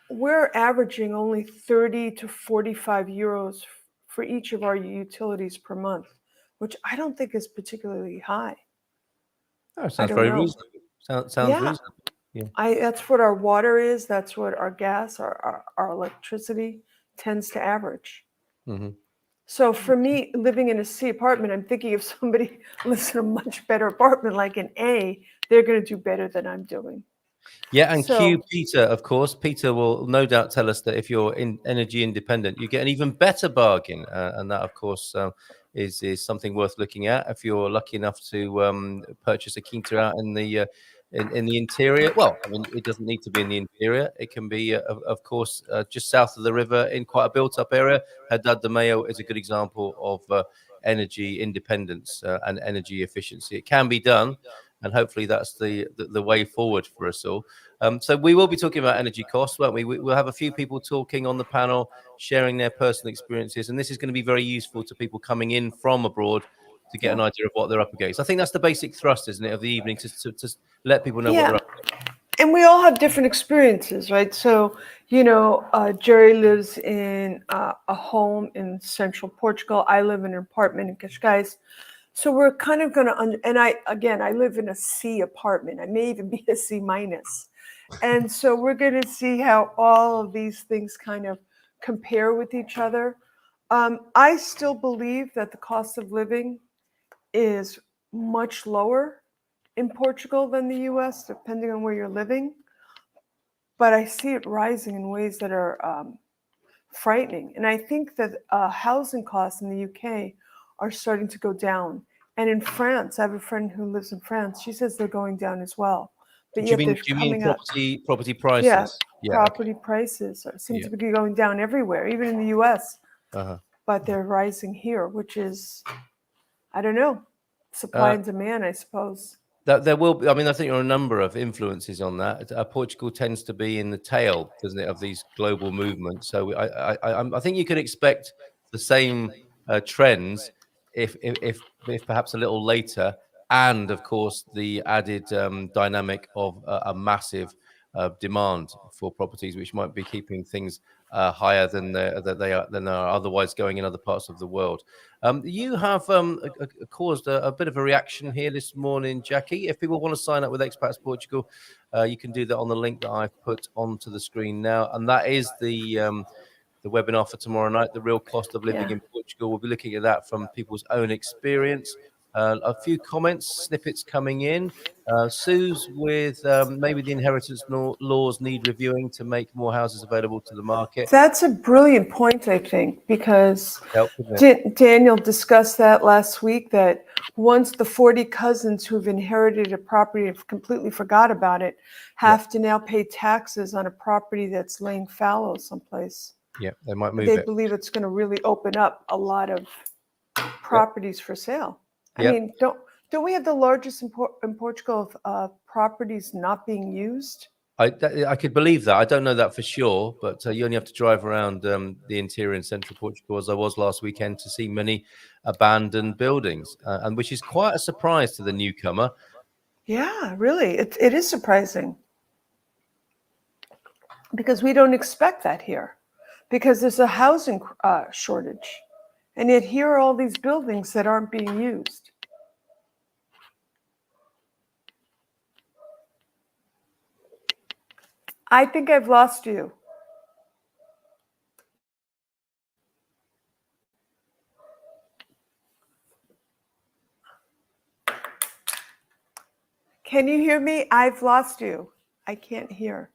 we're averaging only 30 to 45 euros for each of our utilities per month, which I don't think is particularly high. Oh, I sounds don't very know. reasonable. Sounds Yeah. reasonable. Yeah. That's what our water is. That's what our gas, our electricity tends to average. Mm-hmm. So for me, living in a C apartment, I'm thinking if somebody lives in a much better apartment like an A, they're going to do better than I'm doing. Yeah, and So, cue Peter, of course. Peter will no doubt tell us that if you're energy independent, you get an even better bargain, and that, of course, is something worth looking at. If you're lucky enough to purchase a quinta out in the interior, well, I mean, it doesn't need to be in the interior. It can be, of course, just south of the river in quite a built-up area. Haddad de Mayo is a good example of energy independence and energy efficiency. It can be done. And hopefully that's the way forward for us all. So we will be talking about energy costs, won't we? We'll have a few people talking on the panel, sharing their personal experiences. And this is going to be very useful to people coming in from abroad to get an idea of what they're up against. I think that's the basic thrust, isn't it, of the evening, to let people know what they're up against. And we all have different experiences, right? So, Jerry lives in a home in central Portugal. I live in an apartment in Cascais. So we're kind of going to, and I live in a C apartment. I may even be a C minus. And so we're going to see how all of these things kind of compare with each other. I still believe that the cost of living is much lower in Portugal than the US, depending on where you're living. But I see it rising in ways that are frightening. And I think that housing costs in the UK are starting to go down. And in France, I have a friend who lives in France. She says they're going down as well. But yet they're coming up. Property prices? Yeah, property prices seem to be going down everywhere, even in the US. But they're rising here, which is, I don't know, supply and demand, I suppose. There will be, I mean, I think there are a number of influences on that. Portugal tends to be in the tail, doesn't it, of these global movements. So I think you could expect the same trends if perhaps a little later, and of course the added dynamic of a massive demand for properties, which might be keeping things higher than they are otherwise going in other parts of the world. You have caused a bit of a reaction here this morning, Jackie. If people want to sign up with Expats Portugal, you can do that on the link that I've put onto the screen now, and that is the webinar for tomorrow night, the real cost of living in Portugal. We'll be looking at that from people's own experience. A few comments, snippets coming in. Sue's with maybe the inheritance laws need reviewing to make more houses available to the market. That's a brilliant point, I think, because Daniel discussed that last week, that once the 40 cousins who've inherited a property have completely forgot about it, have to now pay taxes on a property that's laying fallow someplace. Yeah, they might move They it. believe it's going to really open up a lot of properties for sale. I mean, don't we have the largest in Portugal of properties not being used? I could believe that. I don't know that for sure, but you only have to drive around the interior in central Portugal, as I was last weekend, to see many abandoned buildings, and which is quite a surprise to the newcomer. Yeah, really, it is surprising, because we don't expect that here, because there's a housing shortage, and yet here are all these buildings that aren't being used. I think I've lost you. Can you hear me? I've lost you. I can't hear.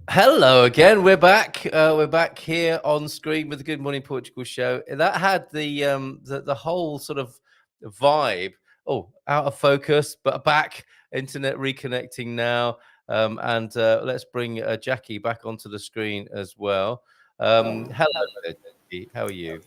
Hello again. We're back. We're back here on screen with the Good Morning Portugal show. That had the whole sort of vibe. Oh, out of focus, but back. Internet reconnecting now. And let's bring Jackie back onto the screen as well. Hello there, Jackie. How are you?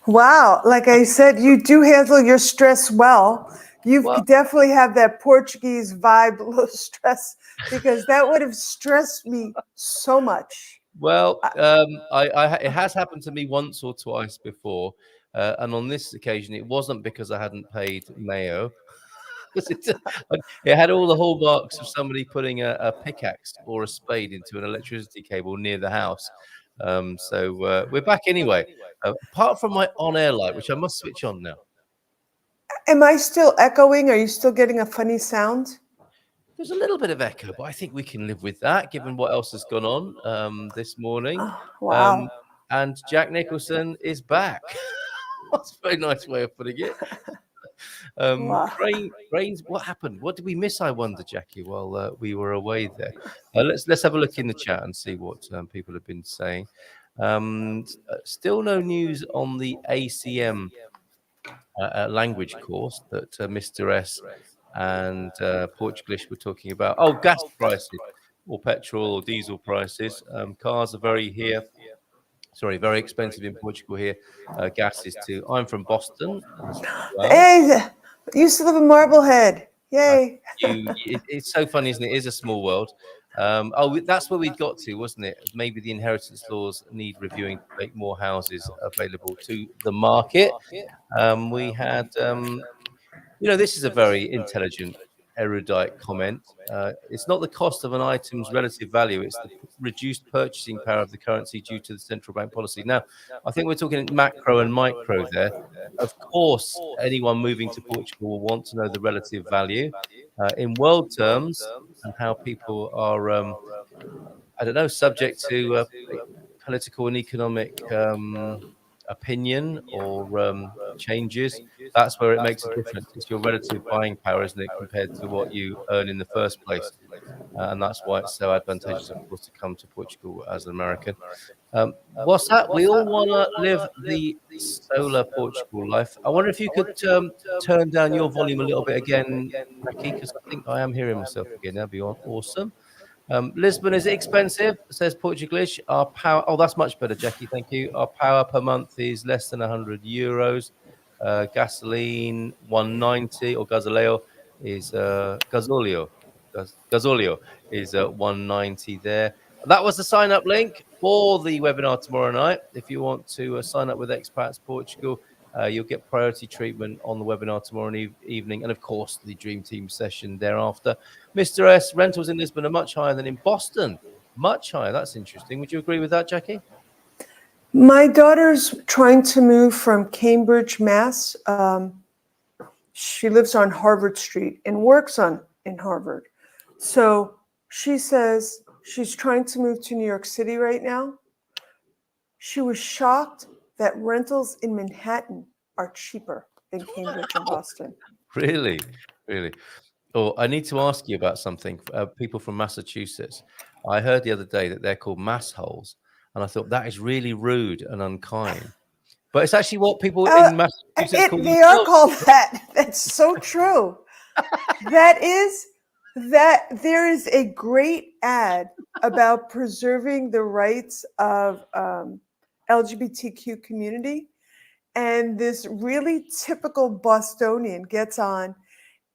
Wow. Like I said, you do handle your stress well. You definitely have that Portuguese vibe, low stress, because that would have stressed me so much. Well, it has happened to me once or twice before. And on this occasion, it wasn't because I hadn't paid Mayo. It had all the hallmarks of somebody putting a pickaxe or a spade into an electricity cable near the house. So we're back anyway. Apart from my on-air light, which I must switch on now. Am I still echoing? Are you still getting a funny sound? There's a little bit of echo, but I think we can live with that, given what else has gone on this morning. Oh, wow. And Jack Nicholson is back. That's a very nice way of putting it. Wow. Brains, what happened? What did we miss, I wonder, Jackie, while we were away there? Let's have a look in the chat and see what people have been saying. Still no news on the ACM language course that Mr. S and Portuguese were talking about. Oh, gas prices or petrol or diesel prices. Cars are very expensive in Portugal here. Gas is too. I'm from Boston. Well. Hey, I used to live in Marblehead. Yay. It's so funny, isn't it? It is a small world. That's where we'd got to, wasn't it? Maybe the inheritance laws need reviewing to make more houses available to the market. We had, this is a very intelligent, erudite comment. It's not the cost of an item's relative value, it's the reduced purchasing power of the currency due to the central bank policy. Now, I think we're talking macro and micro there. Of course, anyone moving to Portugal will want to know the relative value. In world terms, and how people are, subject to political and economic opinion or changes, that's where it makes a difference. It's your relative buying power, isn't it, compared to what you earn in the first place. And that's why it's so advantageous, of course, to come to Portugal as an American. What's that? We all want to live the solar Portugal life. I wonder if you could turn down your volume a little bit again, Becky, because I think I am hearing myself again. That'd be awesome. Lisbon, is it expensive? Says Portuguese. Our power. Oh, that's much better, Jackie. Thank you. Our power per month is less than €100. Gasoline 190 or gasoleo is gasolio is 190 there. That was the sign up link for the webinar tomorrow night. If you want to sign up with Expats Portugal, you'll get priority treatment on the webinar tomorrow evening, and of course the Dream Team session thereafter. Mr. S, rentals in Lisbon are much higher than in Boston. Much higher. That's interesting. Would you agree with that, Jackie? My daughter's trying to move from Cambridge, Mass. She lives on Harvard Street and works in Harvard. So she says she's trying to move to New York City right now. She was shocked that rentals in Manhattan are cheaper than Cambridge and Boston. Really? Oh, I need to ask you about something. People from Massachusetts. I heard the other day that they're called mass holes. And I thought that is really rude and unkind. But it's actually what people in Massachusetts call they are called that. That's so true. There is a great ad about preserving the rights of LGBTQ community. And this really typical Bostonian gets on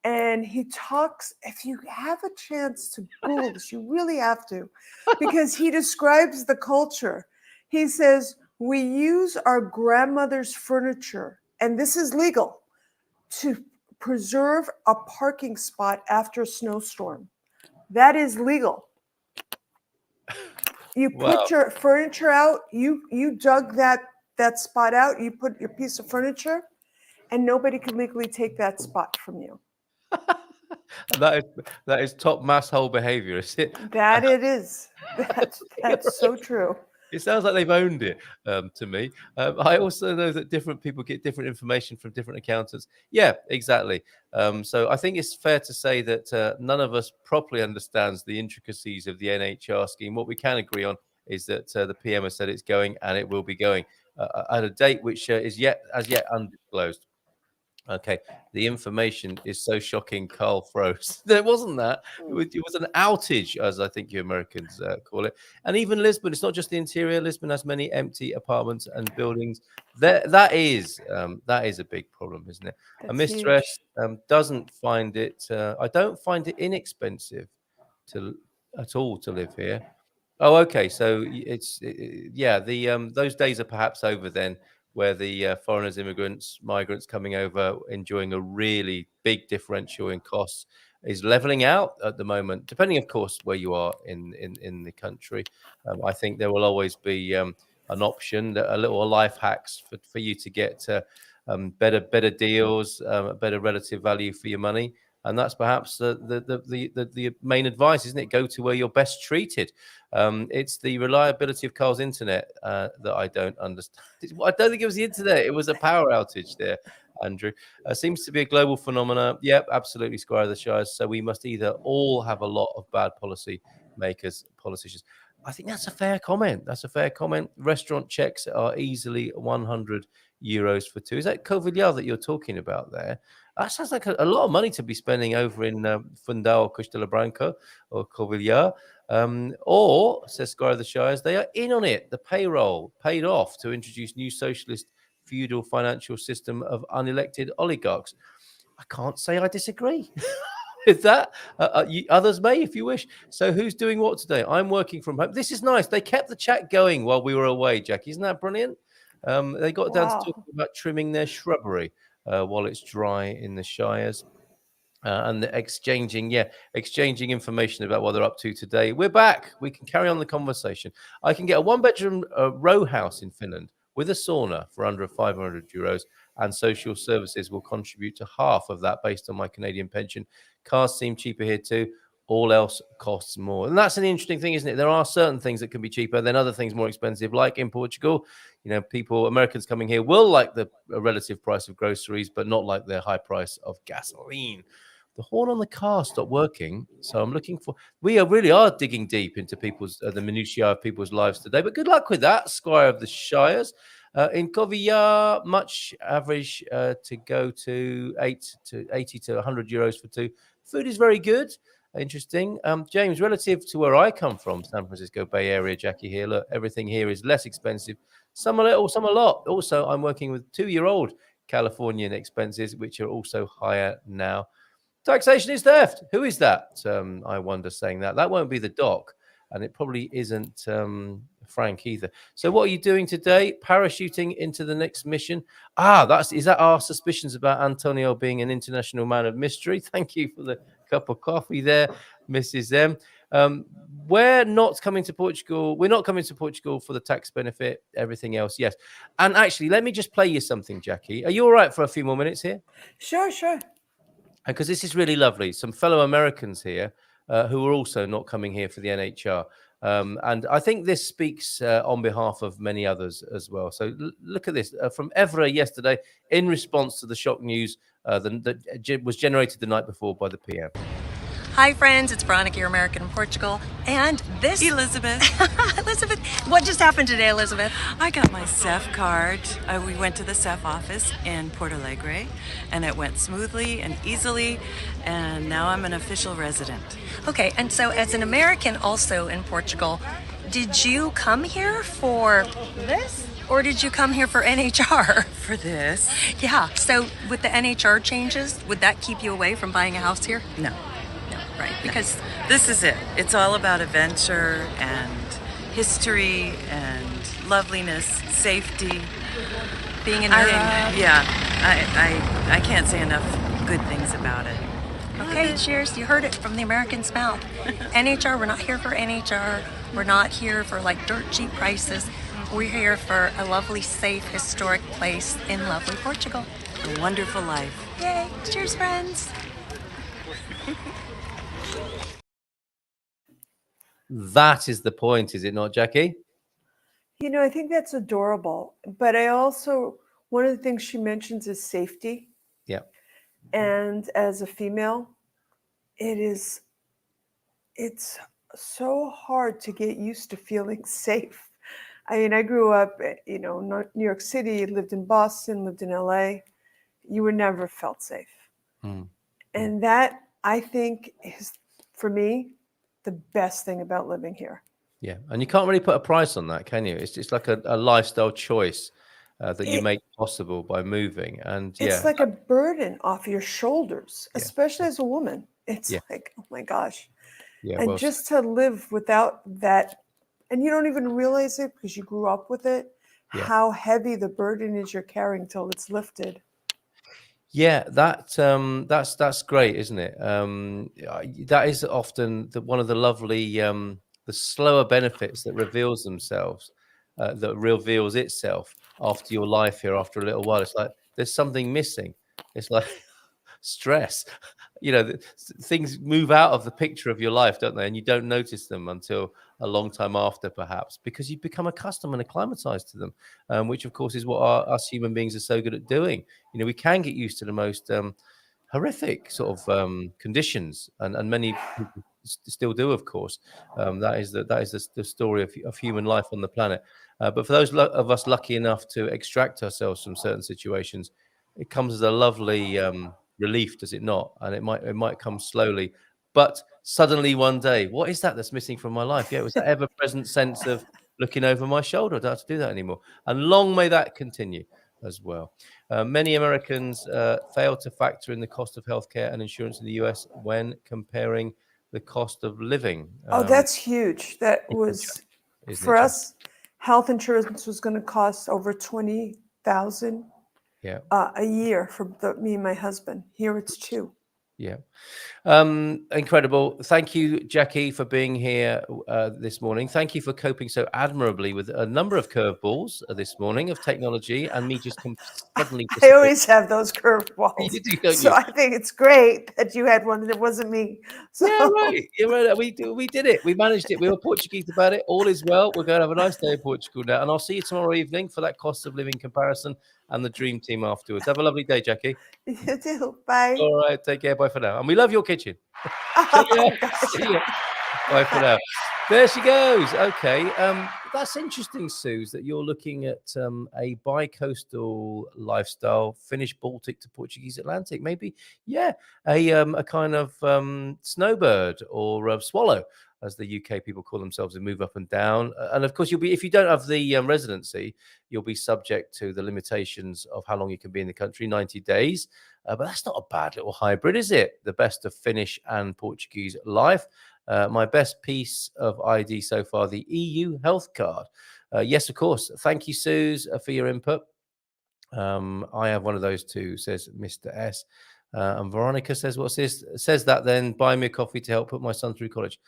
and he talks. If you have a chance to Google this, you really have to, because he describes the culture. He says, we use our grandmother's furniture, and this is legal, to preserve a parking spot after a snowstorm. That is legal. You put your furniture out, you dug that spot out, you put your piece of furniture, and nobody can legally take that spot from you. That is top mass hole behavior, is it? That it is. That's so true. It sounds like they've owned it to me. I also know that different people get different information from different accountants. Yeah, exactly. So I think it's fair to say that none of us properly understands the intricacies of the NHR scheme. What we can agree on is that the PM has said it's going, and it will be going at a date which is as yet undisclosed. Okay, the information is so shocking. Carl froze. There wasn't that. It was an outage, as I think you Americans call it. And even Lisbon, it's not just the interior. Lisbon has many empty apartments and buildings. That is a big problem, isn't it? That's And Mistress doesn't find it. I don't find it inexpensive at all to live here. Oh, okay. So yeah. Those days are perhaps over then, where the foreigners, immigrants, migrants coming over, enjoying a really big differential in costs, is leveling out at the moment, depending, of course, where you are in the country. I think there will always be an option, a little life hacks for you to get better deals, better relative value for your money. And that's perhaps the main advice, isn't it? Go to where you're best treated. It's the reliability of Carl's internet that I don't understand. I don't think it was the internet. It was a power outage there, Andrew. Seems to be a global phenomenon. Yep, absolutely, Squire of the Shires. So we must either all have a lot of bad policy makers, politicians. I think that's a fair comment. That's a fair comment. Restaurant checks are easily €100 for two. Is that Covillard that you're talking about there? That sounds like a lot of money to be spending over in Fundão, Costela Branca, or Covillard. Or, says Squire of the Shires, they are in on it. The payroll paid off to introduce new socialist feudal financial system of unelected oligarchs. I can't say I disagree with that. Others may, if you wish. So who's doing what today? I'm working from home. This is nice. They kept the chat going while we were away, Jackie. Isn't that brilliant? They got down to talking about trimming their shrubbery while it's dry in the Shires. And exchanging information about what they're up to today. We're back. We can carry on the conversation. I can get a one-bedroom row house in Finland with a sauna for under €500, and social services will contribute to half of that based on my Canadian pension. Cars seem cheaper here too. All else costs more. And that's an interesting thing, isn't it? There are certain things that can be cheaper than other things more expensive, like in Portugal. You know, Americans coming here will like the relative price of groceries, but not like the high price of gasoline. The horn on the car stopped working, so I'm looking for. We really are digging deep into people's the minutiae of people's lives today. But good luck with that, Squire of the Shires. In Covillard, much average to go to 80 to €100 for two. Food is very good. Interesting. James, relative to where I come from, San Francisco Bay Area, Jackie here. Look, everything here is less expensive. Some a little, some a lot. Also, I'm working with 2-year-old Californian expenses, which are also higher now. Taxation is theft. Who is that? I wonder, saying that. That won't be the doc, and it probably isn't Frank either. So what are you doing today? Parachuting into the next mission? Is that our suspicions about Antonio being an international man of mystery? Thank you for the cup of coffee there, Mrs. M. We're not coming to Portugal. We're not coming to Portugal for the tax benefit. Everything else, yes. And actually, let me just play you something, Jackie. Are you all right for a few more minutes here? Sure. Because this is really lovely. Some fellow Americans here who are also not coming here for the NHR. And I think this speaks on behalf of many others as well. So look at this. From Evra yesterday, in response to the shock news that was generated the night before by the PM. Hi friends, it's Veronica, your American in Portugal, and this... Elizabeth. Elizabeth, what just happened today, Elizabeth? I got my CEF card. We went to the CEF office in Porto Alegre, and it went smoothly and easily, and now I'm an official resident. Okay, and so as an American also in Portugal, did you come here for this? Or did you come here for NHR? For this? Yeah, so with the NHR changes, would that keep you away from buying a house here? No. Right, because this is it. It's all about adventure and history and loveliness, safety. Being an Arab. Yeah, I can't say enough good things about it. Okay, cheers. You heard it from the American's mouth. NHR, we're not here for NHR. We're not here for like dirt cheap prices. We're here for a lovely, safe, historic place in lovely Portugal. A wonderful life. Yay. Cheers, friends. That is the point, is it not, Jackie? You know, I think that's adorable. But I also, one of the things she mentions is safety. Yeah. And as a female, it's so hard to get used to feeling safe. I mean, I grew up, New York City, lived in Boston, lived in LA. You were never felt safe. Mm. And that, I think, is, for me, the best thing about living here. Yeah. And you can't really put a price on that, can you? It's like a lifestyle choice that you make possible by moving. And It's like a burden off your shoulders, especially as a woman. It's like, oh my gosh. Yeah. And Well, just to live without that, and you don't even realize it because you grew up with it, how heavy the burden is you're carrying till it's lifted. yeah, that's great, isn't it? That is often one of the lovely, the slower benefits that reveals themselves, that reveals itself after your life here. After a little while, it's like there's something missing. It's like stress. Things move out of the picture of your life, don't they? And you don't notice them until a long time after, perhaps, because you've become accustomed and acclimatized to them, which, of course, is what us human beings are so good at doing. We can get used to the most horrific sort of conditions, and many people still do, of course. That is the story of human life on the planet. But for those of us lucky enough to extract ourselves from certain situations, it comes as a lovely relief, does it not? And it might come slowly, but suddenly one day, what is that's missing from my life? Yeah, it was that ever-present sense of looking over my shoulder. I don't have to do that anymore, and long may that continue as well. Many Americans fail to factor in the cost of healthcare and insurance in the US when comparing the cost of living. Oh, that's huge. That was, for us, health insurance was going to cost over $20,000 a year for me and my husband. Here it's $2,000. Yeah. Incredible. Thank you, Jackie, for being here this morning. Thank you for coping so admirably with a number of curveballs this morning of technology and me just suddenly. I always have those curveballs. You do, don't so you? I think it's great that you had one that wasn't me. So. Yeah, right. You're right. We did it. We managed it. We were Portuguese about it. All is well. We're going to have a nice day in Portugal now. And I'll see you tomorrow evening for that cost of living comparison and the dream team afterwards. Have a lovely day, Jackie. You too. Bye. All right. Take care. Bye for now. And we love your kitchen. See ya. Bye for now. There she goes. Okay. That's interesting, Suze, that you're looking at a bi-coastal lifestyle, Finnish Baltic to Portuguese Atlantic. Maybe, a kind of snowbird or swallow, as the UK people call themselves, and move up and down. And of course, if you don't have the residency, you'll be subject to the limitations of how long you can be in the country, 90 days. But that's not a bad little hybrid, is it? The best of Finnish and Portuguese life. My best piece of ID so far, the EU health card. Yes, of course. Thank you, Suze, for your input. I have one of those too, says Mr. S. And Veronica says, what's this? Says that then, buy me a coffee to help put my son through college.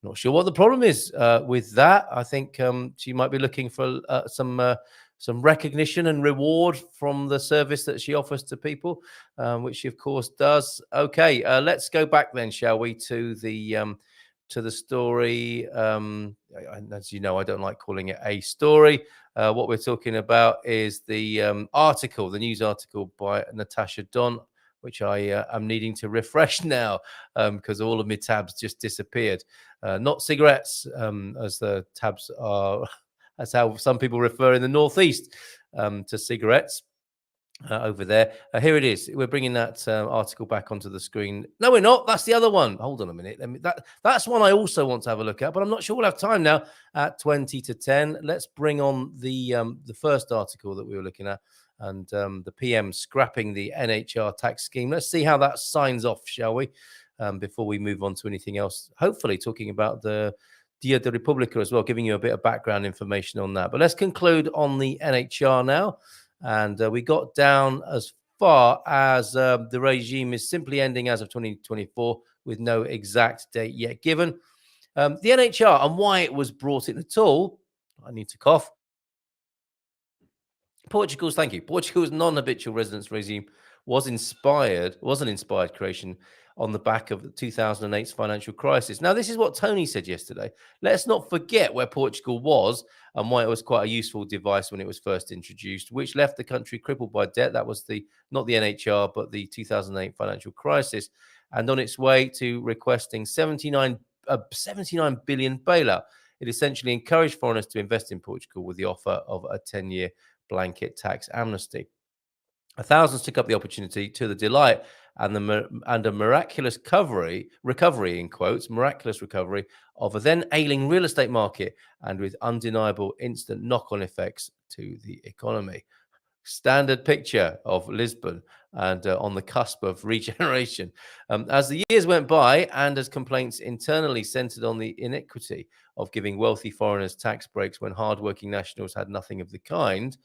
Not sure what the problem is with that. I think she might be looking for some recognition and reward from the service that she offers to people, which she, of course, does. Okay, let's go back then, shall we, to the story. As you know, I don't like calling it a story. What we're talking about is the article, the news article by Natasha Don, which I am needing to refresh now because all of my tabs just disappeared. Not cigarettes, as the tabs are. That's how some people refer in the Northeast to cigarettes over there. Here it is. We're bringing that article back onto the screen. No, we're not. That's the other one. Hold on a minute. That's one I also want to have a look at, but I'm not sure we'll have time now at 20 to 10. Let's bring on the first article that we were looking at, and the PM scrapping the NHR tax scheme. Let's see how that signs off, shall we? Before we move on to anything else, hopefully talking about the Dia de Republica as well, giving you a bit of background information on that. But let's conclude on the NHR now. And we got down as far as the regime is simply ending as of 2024 with no exact date yet given. The NHR and why it was brought in at all, I need to cough. Portugal's non-habitual residence regime was an inspired creation on the back of the 2008's financial crisis. Now, this is what Tony said yesterday. Let's not forget where Portugal was and why it was quite a useful device when it was first introduced, which left the country crippled by debt. That was not the NHR, but the 2008 financial crisis, and on its way to requesting 79 billion bailout. It essentially encouraged foreigners to invest in Portugal with the offer of a 10-year blanket tax amnesty. Thousands took up the opportunity to the delight and a miraculous recovery in quotes, miraculous recovery of a then ailing real estate market, and with undeniable instant knock-on effects to the economy. Standard picture of Lisbon and on the cusp of regeneration. As the years went by and as complaints internally centered on the inequity of giving wealthy foreigners tax breaks when hardworking nationals had nothing of the kind.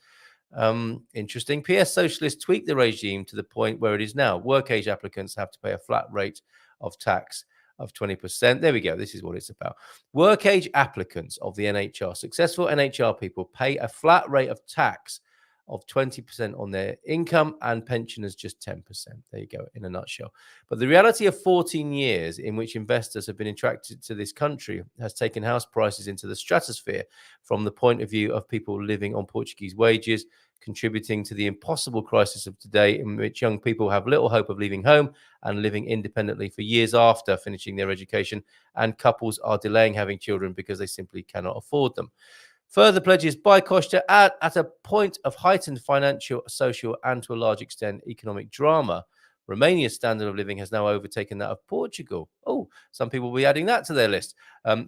Interesting. PS Socialists tweaked the regime to the point where it is now. Work age applicants have to pay a flat rate of tax of 20%. There we go. This is what it's about. Work age applicants of the NHR, successful NHR people, pay a flat rate of tax of 20% on their income, and pensioners just 10%. There you go, in a nutshell. But the reality of 14 years in which investors have been attracted to this country has taken house prices into the stratosphere from the point of view of people living on Portuguese wages, contributing to the impossible crisis of today, in which young people have little hope of leaving home and living independently for years after finishing their education, and couples are delaying having children because they simply cannot afford them. Further pledges by Costa at a point of heightened financial, social, and to a large extent economic drama. Romania's standard of living has now overtaken that of Portugal. Oh, some people will be adding that to their list.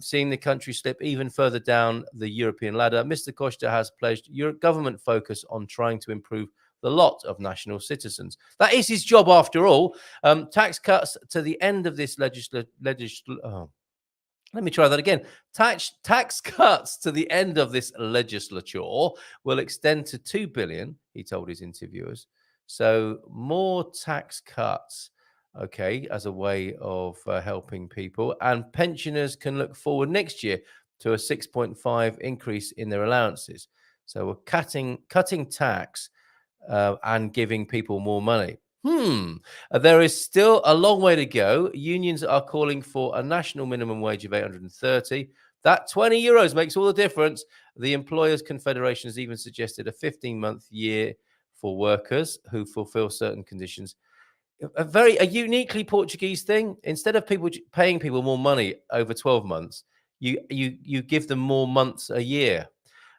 Seeing the country slip even further down the European ladder, Mr. Costa has pledged government focus on trying to improve the lot of national citizens. That is his job after all. Tax cuts to the end of this Let me try that again. Tax cuts to the end of this legislature will extend to 2 billion, he told his interviewers. So more tax cuts, okay, as a way of helping people. And pensioners can look forward next year to a 6.5 increase in their allowances. So we're cutting tax and giving people more money. There is still a long way to go. Unions are calling for a national minimum wage of 830. That 20 euros makes all the difference. The Employers' Confederation has even suggested a 15-month year for workers who fulfill certain conditions. A uniquely Portuguese thing. Instead of people paying people more money over 12 months, you give them more months a year.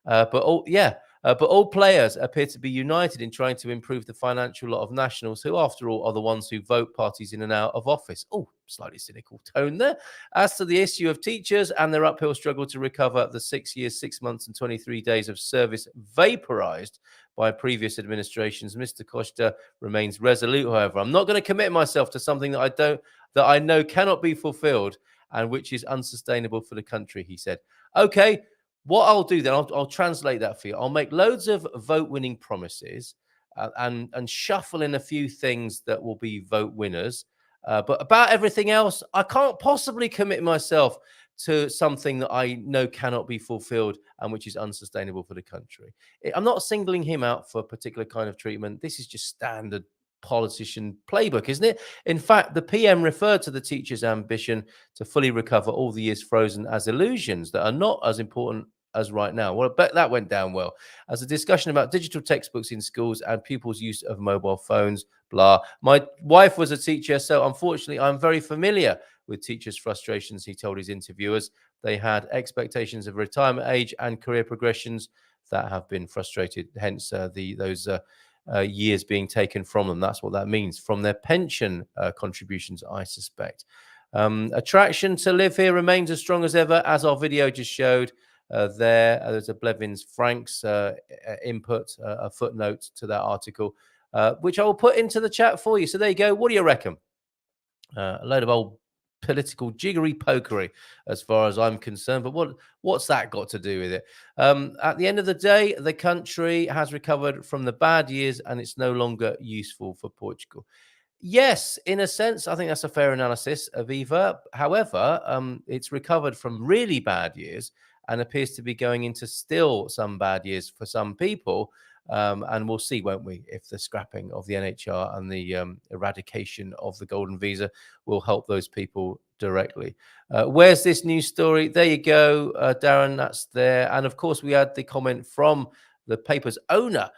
But all players appear to be united in trying to improve the financial lot of nationals, who, after all, are the ones who vote parties in and out of office. Oh, slightly cynical tone there. As to the issue of teachers and their uphill struggle to recover the 6 years, 6 months, and 23 days of service vaporized by previous administrations, Mr. Costa remains resolute. However, I'm not going to commit myself to something that I know cannot be fulfilled and which is unsustainable for the country, he said. Okay. What I'll do then, I'll translate that for you. I'll make loads of vote-winning promises and shuffle in a few things that will be vote winners. But about everything else, I can't possibly commit myself to something that I know cannot be fulfilled and which is unsustainable for the country. I'm not singling him out for a particular kind of treatment. This is just standard politician playbook, isn't it? In fact, the PM referred to the teacher's ambition to fully recover all the years frozen as illusions that are not as important as right now. Well, I bet that went down well. As a discussion about digital textbooks in schools and pupils' use of mobile phones, blah. My wife was a teacher, so unfortunately, I'm very familiar with teachers' frustrations, he told his interviewers. They had expectations of retirement age and career progressions that have been frustrated, hence those years being taken from them. That's what that means. From their pension contributions, I suspect. Attraction to live here remains as strong as ever, as our video just showed. There's a Blevins Franks input, a footnote to that article, which I will put into the chat for you. So there you go. What do you reckon? A load of old political jiggery pokery as far as I'm concerned, but what's that got to do with it? At the end of the day, the country has recovered from the bad years and it's no longer useful for Portugal. Yes, in a sense, I think that's a fair analysis, Aviva. However, it's recovered from really bad years and appears to be going into still some bad years for some people. And we'll see, won't we, if the scrapping of the NHR and the eradication of the golden visa will help those people directly. Where's this news story? There you go, Darren, that's there. And of course, we had the comment from the paper's owner,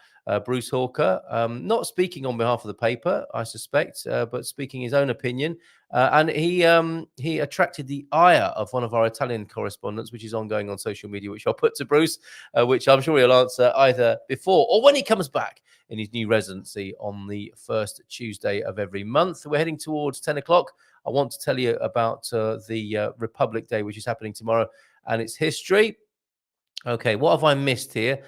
Bruce Hawker, not speaking on behalf of the paper, I suspect, but speaking his own opinion. And he attracted the ire of one of our Italian correspondents, which is ongoing on social media, which I'll put to Bruce, which I'm sure he'll answer either before or when he comes back in his new residency on the first Tuesday of every month. We're heading towards 10 o'clock. I want to tell you about the Republic Day, which is happening tomorrow, and its history. Okay, what have I missed here?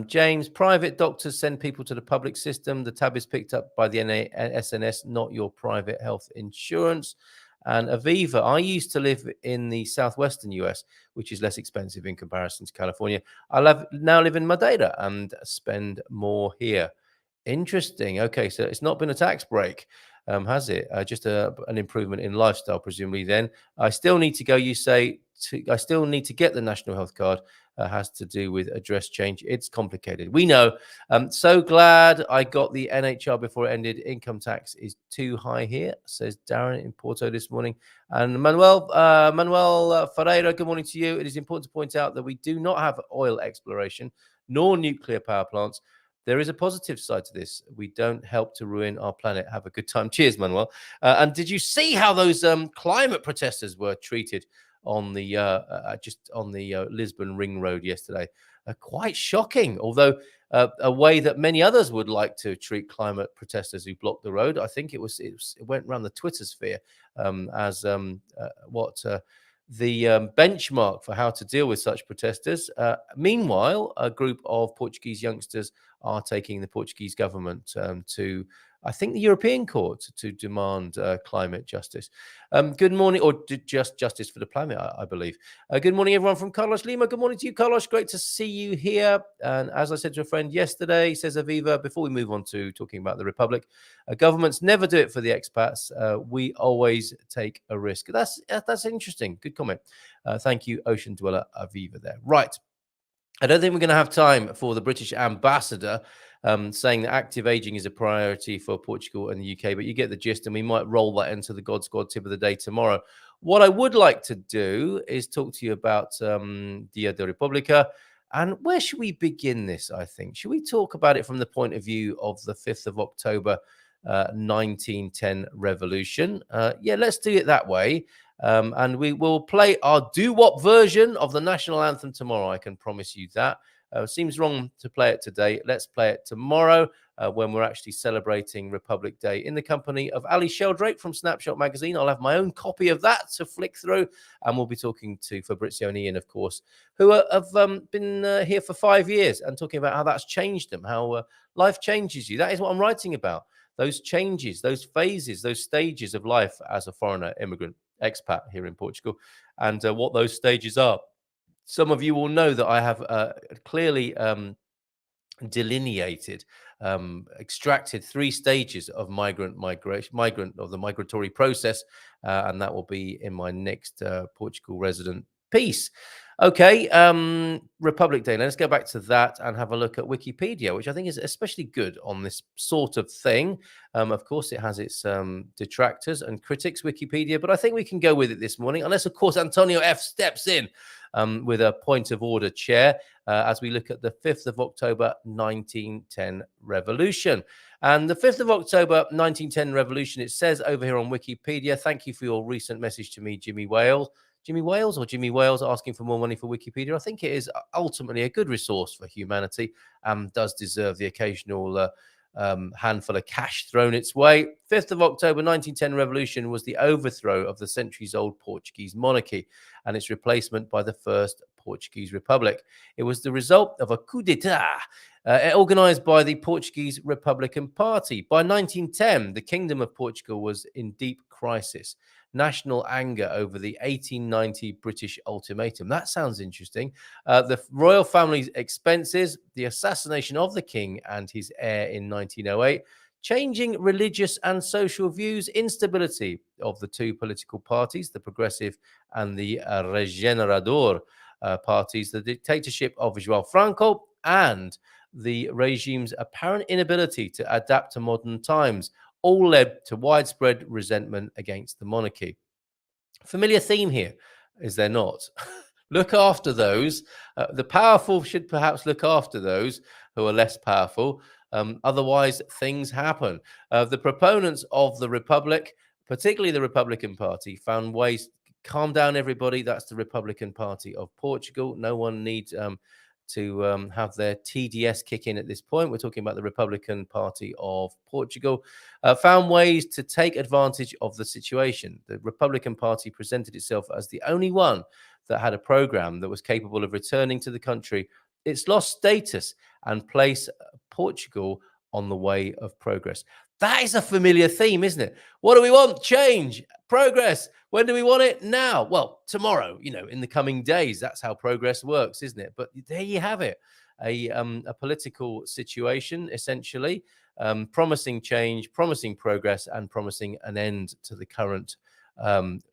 James, private doctors send people to the public system. The tab is picked up by the SNS, not your private health insurance. And Aviva, I used to live in the southwestern US, which is less expensive in comparison to California. Now live in Madeira and spend more here. Interesting. Okay, so it's not been a tax break, has it? Just an improvement in lifestyle, presumably. Then I still need to go. You say I still need to get the national health card. Has to do with address change. It's complicated. We know. So glad I got the NHR before it ended. Income tax is too high here, says Darren in Porto this morning. And Manuel Ferreira, good morning to you. It is important to point out that we do not have oil exploration nor nuclear power plants. There is a positive side to this. We don't help to ruin our planet. Have a good time. Cheers, Manuel. And did you see how those climate protesters were treated on the Lisbon Ring Road yesterday? Quite shocking, although a way that many others would like to treat climate protesters who blocked the road. I think it went around the Twitter sphere as the benchmark for how to deal with such protesters. Meanwhile, a group of Portuguese youngsters are taking the Portuguese government to, I think, the European Court to demand climate justice. Good morning, or just justice for the planet, I believe. Good morning, everyone from Carlos Lima. Good morning to you, Carlos. Great to see you here. And as I said to a friend yesterday, says Aviva, before we move on to talking about the Republic, governments never do it for the expats. We always take a risk. That's interesting. Good comment. Thank you, Ocean Dweller Aviva there. Right. I don't think we're going to have time for the British ambassador saying that active aging is a priority for Portugal and the UK, but you get the gist, and we might roll that into the God Squad tip of the day tomorrow. What I would like to do is talk to you about Dia de República. And where should we begin this, I think? Should we talk about it from the point of view of the 5th of October, 1910 revolution? Yeah, let's do it that way. And we will play our doo-wop version of the national anthem tomorrow. I can promise you that. Seems wrong to play it today. Let's play it tomorrow when we're actually celebrating Republic Day in the company of Ali Sheldrake from Snapshot Magazine. I'll have my own copy of that to flick through, and we'll be talking to Fabrizio and Ian, of course, who have been here for 5 years and talking about how that's changed them, how life changes you. That is what I'm writing about. Those changes, those phases, those stages of life as a foreigner, immigrant, expat here in Portugal, and what those stages are. Some of you will know that I have clearly delineated, extracted 3 stages of migrant of the migratory process, and that will be in my next Portugal resident piece. Okay, Republic Day. Let's go back to that and have a look at Wikipedia, which I think is especially good on this sort of thing. Of course, it has its detractors and critics, Wikipedia, but I think we can go with it this morning, unless, of course, Antonio F. steps in with a point of order chair as we look at the 5th of October, 1910 revolution. And the 5th of October, 1910 revolution, it says over here on Wikipedia, thank you for your recent message to me, Jimmy Wales. Jimmy Wales asking for more money for Wikipedia. I think it is ultimately a good resource for humanity and does deserve the occasional handful of cash thrown its way. 5th of October 1910 revolution was the overthrow of the centuries-old Portuguese monarchy and its replacement by the First Portuguese Republic. It was the result of a coup d'etat organized by the Portuguese Republican Party. By 1910, the Kingdom of Portugal was in deep crisis. National anger over the 1890 British ultimatum. That sounds interesting. The royal family's expenses, the assassination of the king and his heir in 1908, changing religious and social views, instability of the 2 political parties, the Progressive and the Regenerador parties, the dictatorship of João Franco, and the regime's apparent inability to adapt to modern times, all led to widespread resentment against the monarchy. Familiar theme here, is there not? Look after those. The powerful should perhaps look after those who are less powerful. Otherwise, things happen. The proponents of the Republic, particularly the Republican Party, found ways to calm down everybody. That's the Republican Party of Portugal. No one needs to have their TDS kick in at this point. We're talking about the Republican Party of Portugal. Found ways to take advantage of the situation. The Republican Party presented itself as the only one that had a program that was capable of returning to the country its lost status and place Portugal on the way of progress. That is a familiar theme, isn't it? What do we want? Change, progress. When do we want it? Now. Well, tomorrow, in the coming days. That's how progress works, isn't it? But there you have it. A political situation, essentially, promising change, promising progress, and promising an end to the current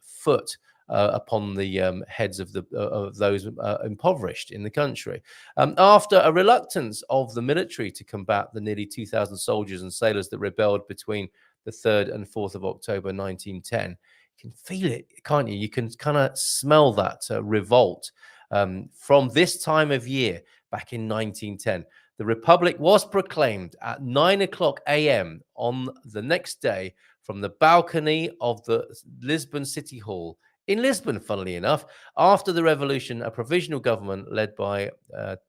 foot upon the heads of those impoverished in the country. After a reluctance of the military to combat the nearly 2,000 soldiers and sailors that rebelled between the 3rd and 4th of October 1910, you can feel it, can't you? You can kind of smell that revolt from this time of year back in 1910. The Republic was proclaimed at 9:00 a.m. on the next day from the balcony of the Lisbon City Hall in Lisbon, funnily enough. After the revolution, a provisional government led by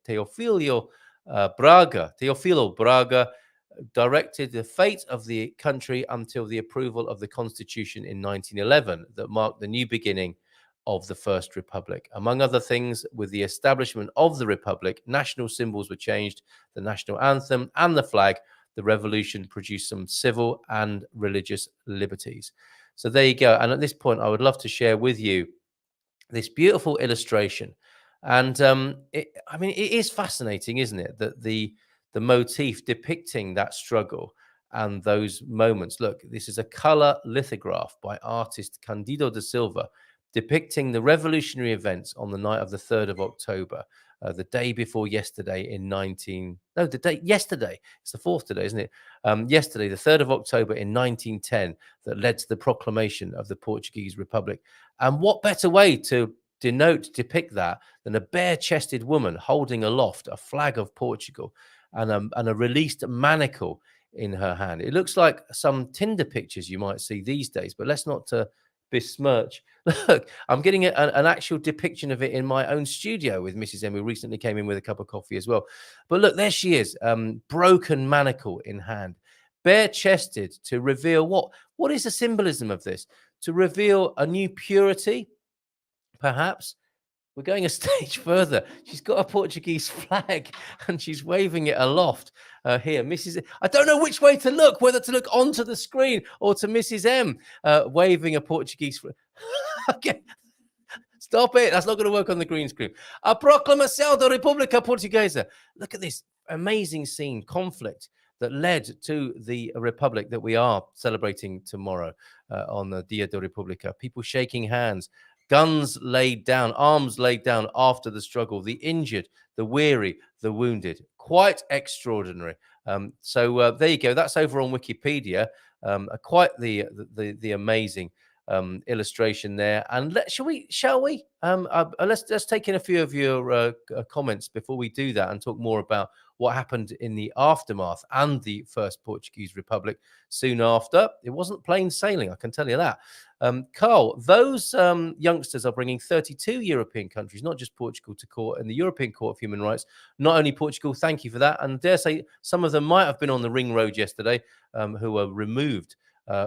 Teofilo Braga directed the fate of the country until the approval of the constitution in 1911 that marked the new beginning of the First Republic. Among other things, with the establishment of the Republic, national symbols were changed, the national anthem and the flag. The revolution produced some civil and religious liberties. So there you go. And at this point, I would love to share with you this beautiful illustration. And it is fascinating, isn't it? That the motif depicting that struggle and those moments. Look, this is a color lithograph by artist Candido da Silva, depicting the revolutionary events on the night of the 3rd of October, the day before yesterday yesterday. It's the 4th today, isn't it? Yesterday, the 3rd of October in 1910, that led to the proclamation of the Portuguese Republic. And what better way to depict that than a bare-chested woman holding aloft a flag of Portugal and a released manacle in her hand. It looks like some Tinder pictures you might see these days, but let's not besmirch. Look, I'm getting an actual depiction of it in my own studio with Mrs. M, who recently came in with a cup of coffee as well. But look, there she is, broken manacle in hand, bare-chested, to reveal what is the symbolism of this? To reveal a new purity, perhaps. We're going a stage further. She's got a Portuguese flag and she's waving it aloft. Here, Mrs. I don't know which way to look, whether to look onto the screen or to Mrs. M waving a Portuguese flag. Okay. Stop it. That's not going to work on the green screen. A proclamação da República Portuguesa. Look at this amazing scene, conflict that led to the republic that we are celebrating tomorrow on the Dia da República. People shaking hands. Guns laid down, arms laid down after the struggle, the injured, the weary, the wounded. Quite extraordinary. So there you go. That's over on Wikipedia. Quite the amazing illustration there. And shall we? Let's take in a few of your comments before we do that and talk more about what happened in the aftermath and the First Portuguese Republic soon after. It wasn't plain sailing, I can tell you that. Carl, those youngsters are bringing 32 European countries, not just Portugal, to court in the European Court of Human Rights. Not only Portugal, thank you for that. And dare say some of them might have been on the ring road yesterday, who were removed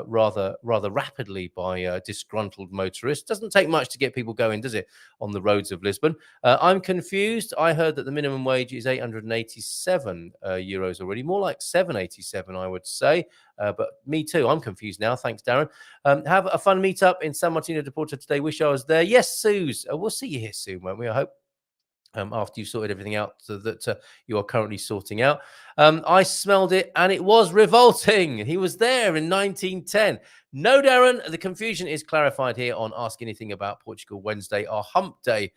rather rapidly by disgruntled motorists. Doesn't take much to get people going, does it, on the roads of Lisbon? I'm confused. I heard that the minimum wage is 887 euros already, more like 787, I would say. But me too. I'm confused now. Thanks, Darren. Have a fun meetup in San Martino de Porto today. Wish I was there. Yes, Suze. We'll see you here soon, won't we? I hope. After you've sorted everything out that you are currently sorting out. I smelled it and it was revolting. He was there in 1910. No, Darren, the confusion is clarified here on Ask Anything About Portugal Wednesday, our hump day.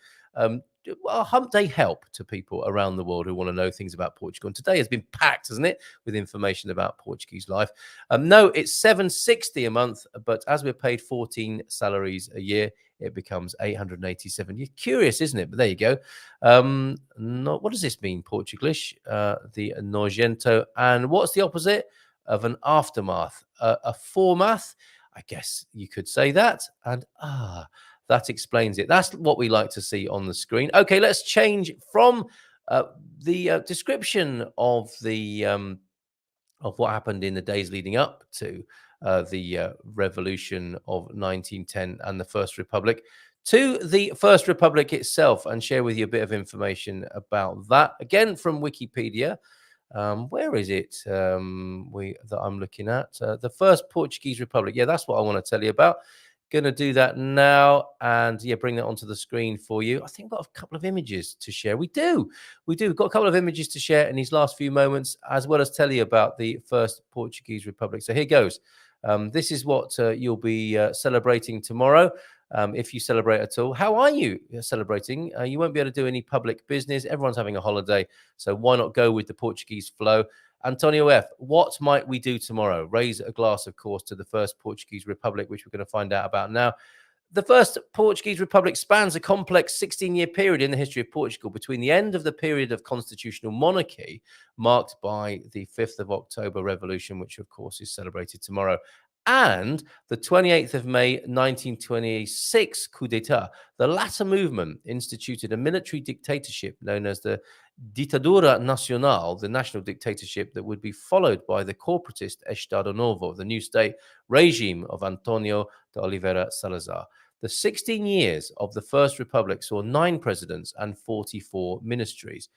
a hump day help to people around the world who want to know things about Portugal. And today has been packed, hasn't it, with information about Portuguese life. No, it's $760 a month, but as we're paid 14 salaries a year, it becomes 887. You're curious, isn't it? But there you go. What does this mean, Portuglish? The nojento. And what's the opposite of an aftermath? A foremath? I guess you could say that. And that explains it. That's what we like to see on the screen. Okay, let's change from the description of the of what happened in the days leading up to the revolution of 1910 and the First Republic to the First Republic itself, and share with you a bit of information about that. Again, from Wikipedia. Where is it that I'm looking at? The First Portuguese Republic. Yeah, that's what I want to tell you about. Going to do that now and bring that onto the screen for you. I think I've got a couple of images to share. We do. We've got a couple of images to share in these last few moments, as well as tell you about the First Portuguese Republic. So here goes. This is what you'll be celebrating tomorrow. If you celebrate at all. How are you celebrating? You won't be able to do any public business. Everyone's having a holiday. So why not go with the Portuguese flow? Antonio F., what might we do tomorrow? Raise a glass, of course, to the First Portuguese Republic, which we're going to find out about now. The First Portuguese Republic spans a complex 16-year period in the history of Portugal between the end of the period of constitutional monarchy, marked by the 5th of October Revolution, which, of course, is celebrated tomorrow, and the 28th of May 1926 coup d'etat. The latter movement instituted a military dictatorship known as the Ditadura Nacional, the national dictatorship that would be followed by the corporatist Estado Novo, the new state regime of Antonio de Oliveira Salazar. The 16 years of the First Republic saw 9 presidents and 44 ministries.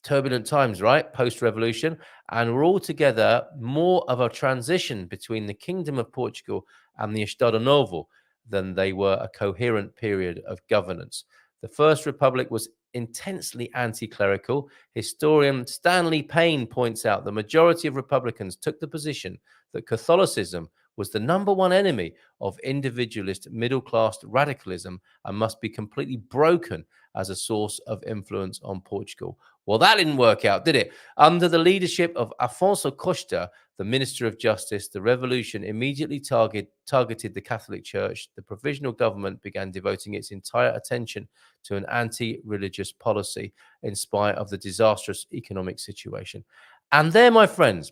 Turbulent times, right? Post-revolution. And we're altogether more of a transition between the Kingdom of Portugal and the Estado Novo than they were a coherent period of governance. The First Republic was intensely anti-clerical. Historian Stanley Payne points out the majority of Republicans took the position that Catholicism was the #1 enemy of individualist middle-class radicalism and must be completely broken as a source of influence on Portugal. Well, that didn't work out, did it? Under the leadership of Afonso Costa, the Minister of Justice, the revolution immediately targeted the Catholic Church. The provisional government began devoting its entire attention to an anti-religious policy in spite of the disastrous economic situation. And there, my friends,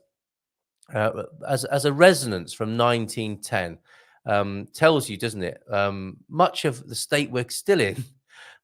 as a resonance from 1910, tells you, doesn't it, much of the state we're still in,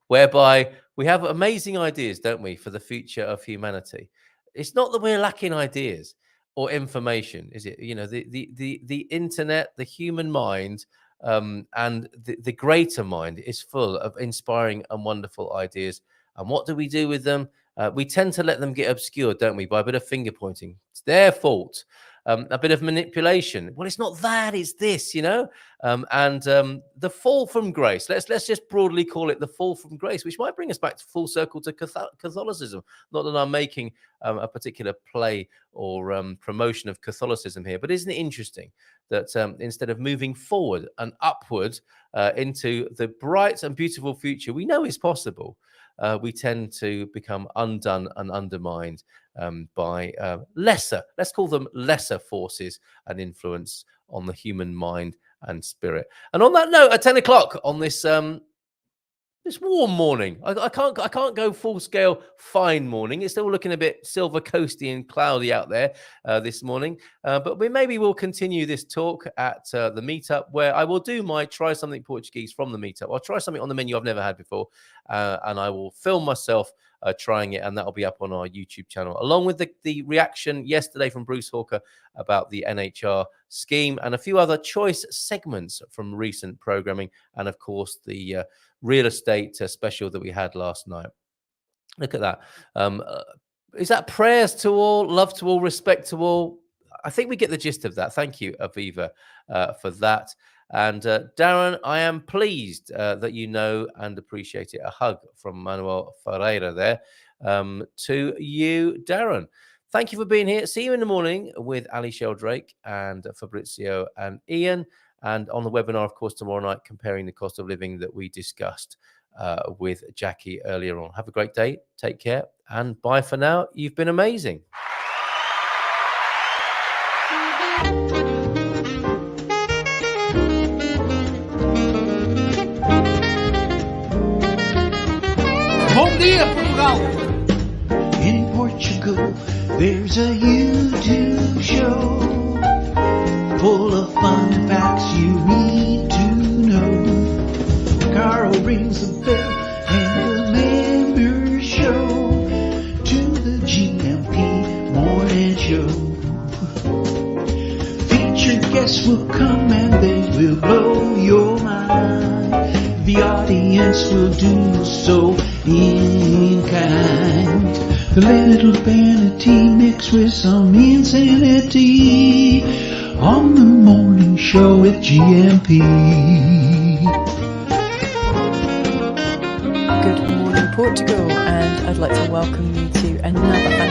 whereby we have amazing ideas, don't we, for the future of humanity. It's not that we're lacking ideas or information, is it? You know, the internet, the human mind, and the greater mind is full of inspiring and wonderful ideas. And what do we do with them? We tend to let them get obscured, don't we, by a bit of finger pointing. It's their fault. A bit of manipulation. Well, it's not that, it's this, you know. The fall from grace. Let's just broadly call it the fall from grace, which might bring us back to full circle to Catholicism. Not that I'm making a particular play or promotion of Catholicism here, but isn't it interesting that instead of moving forward and upward into the bright and beautiful future we know is possible, we tend to become undone and undermined by lesser, let's call them lesser forces and influence on the human mind and spirit. And on that note, at 10 o'clock on this this warm morning, I can't go full scale fine morning. It's still looking a bit silver coasty and cloudy out there this morning. But maybe we'll continue this talk at the meetup, where I will do my try something Portuguese from the meetup. I'll try something on the menu I've never had before, and I will film myself trying it, and that'll be up on our YouTube channel, along with the reaction yesterday from Bruce Hawker about the NHR scheme and a few other choice segments from recent programming, and of course the real estate special that we had last night. Look at that. Is that prayers to all, love to all, respect to all? I think we get the gist of that. Thank you, Aviva, for that. And Darren, I am pleased that you know and appreciate it. A hug from Manuel Ferreira there to you, Darren. Thank you for being here. See you in the morning with Ali Sheldrake and Fabrizio and Ian. And on the webinar, of course, tomorrow night, comparing the cost of living that we discussed. with Jackie earlier on. Have a great day. Take care. And bye for now. You've been amazing. Bom dia, Portugal! In Portugal, there's a YouTube show full of fun facts you need to know. Carl rings the bell and the members show to the GMP morning show. Featured guests will come and they will blow your mind. The audience will do so in kind. The little vanity mixed with some insanity on the morning show with GMP. Good morning, Portugal, and I'd like to welcome you to another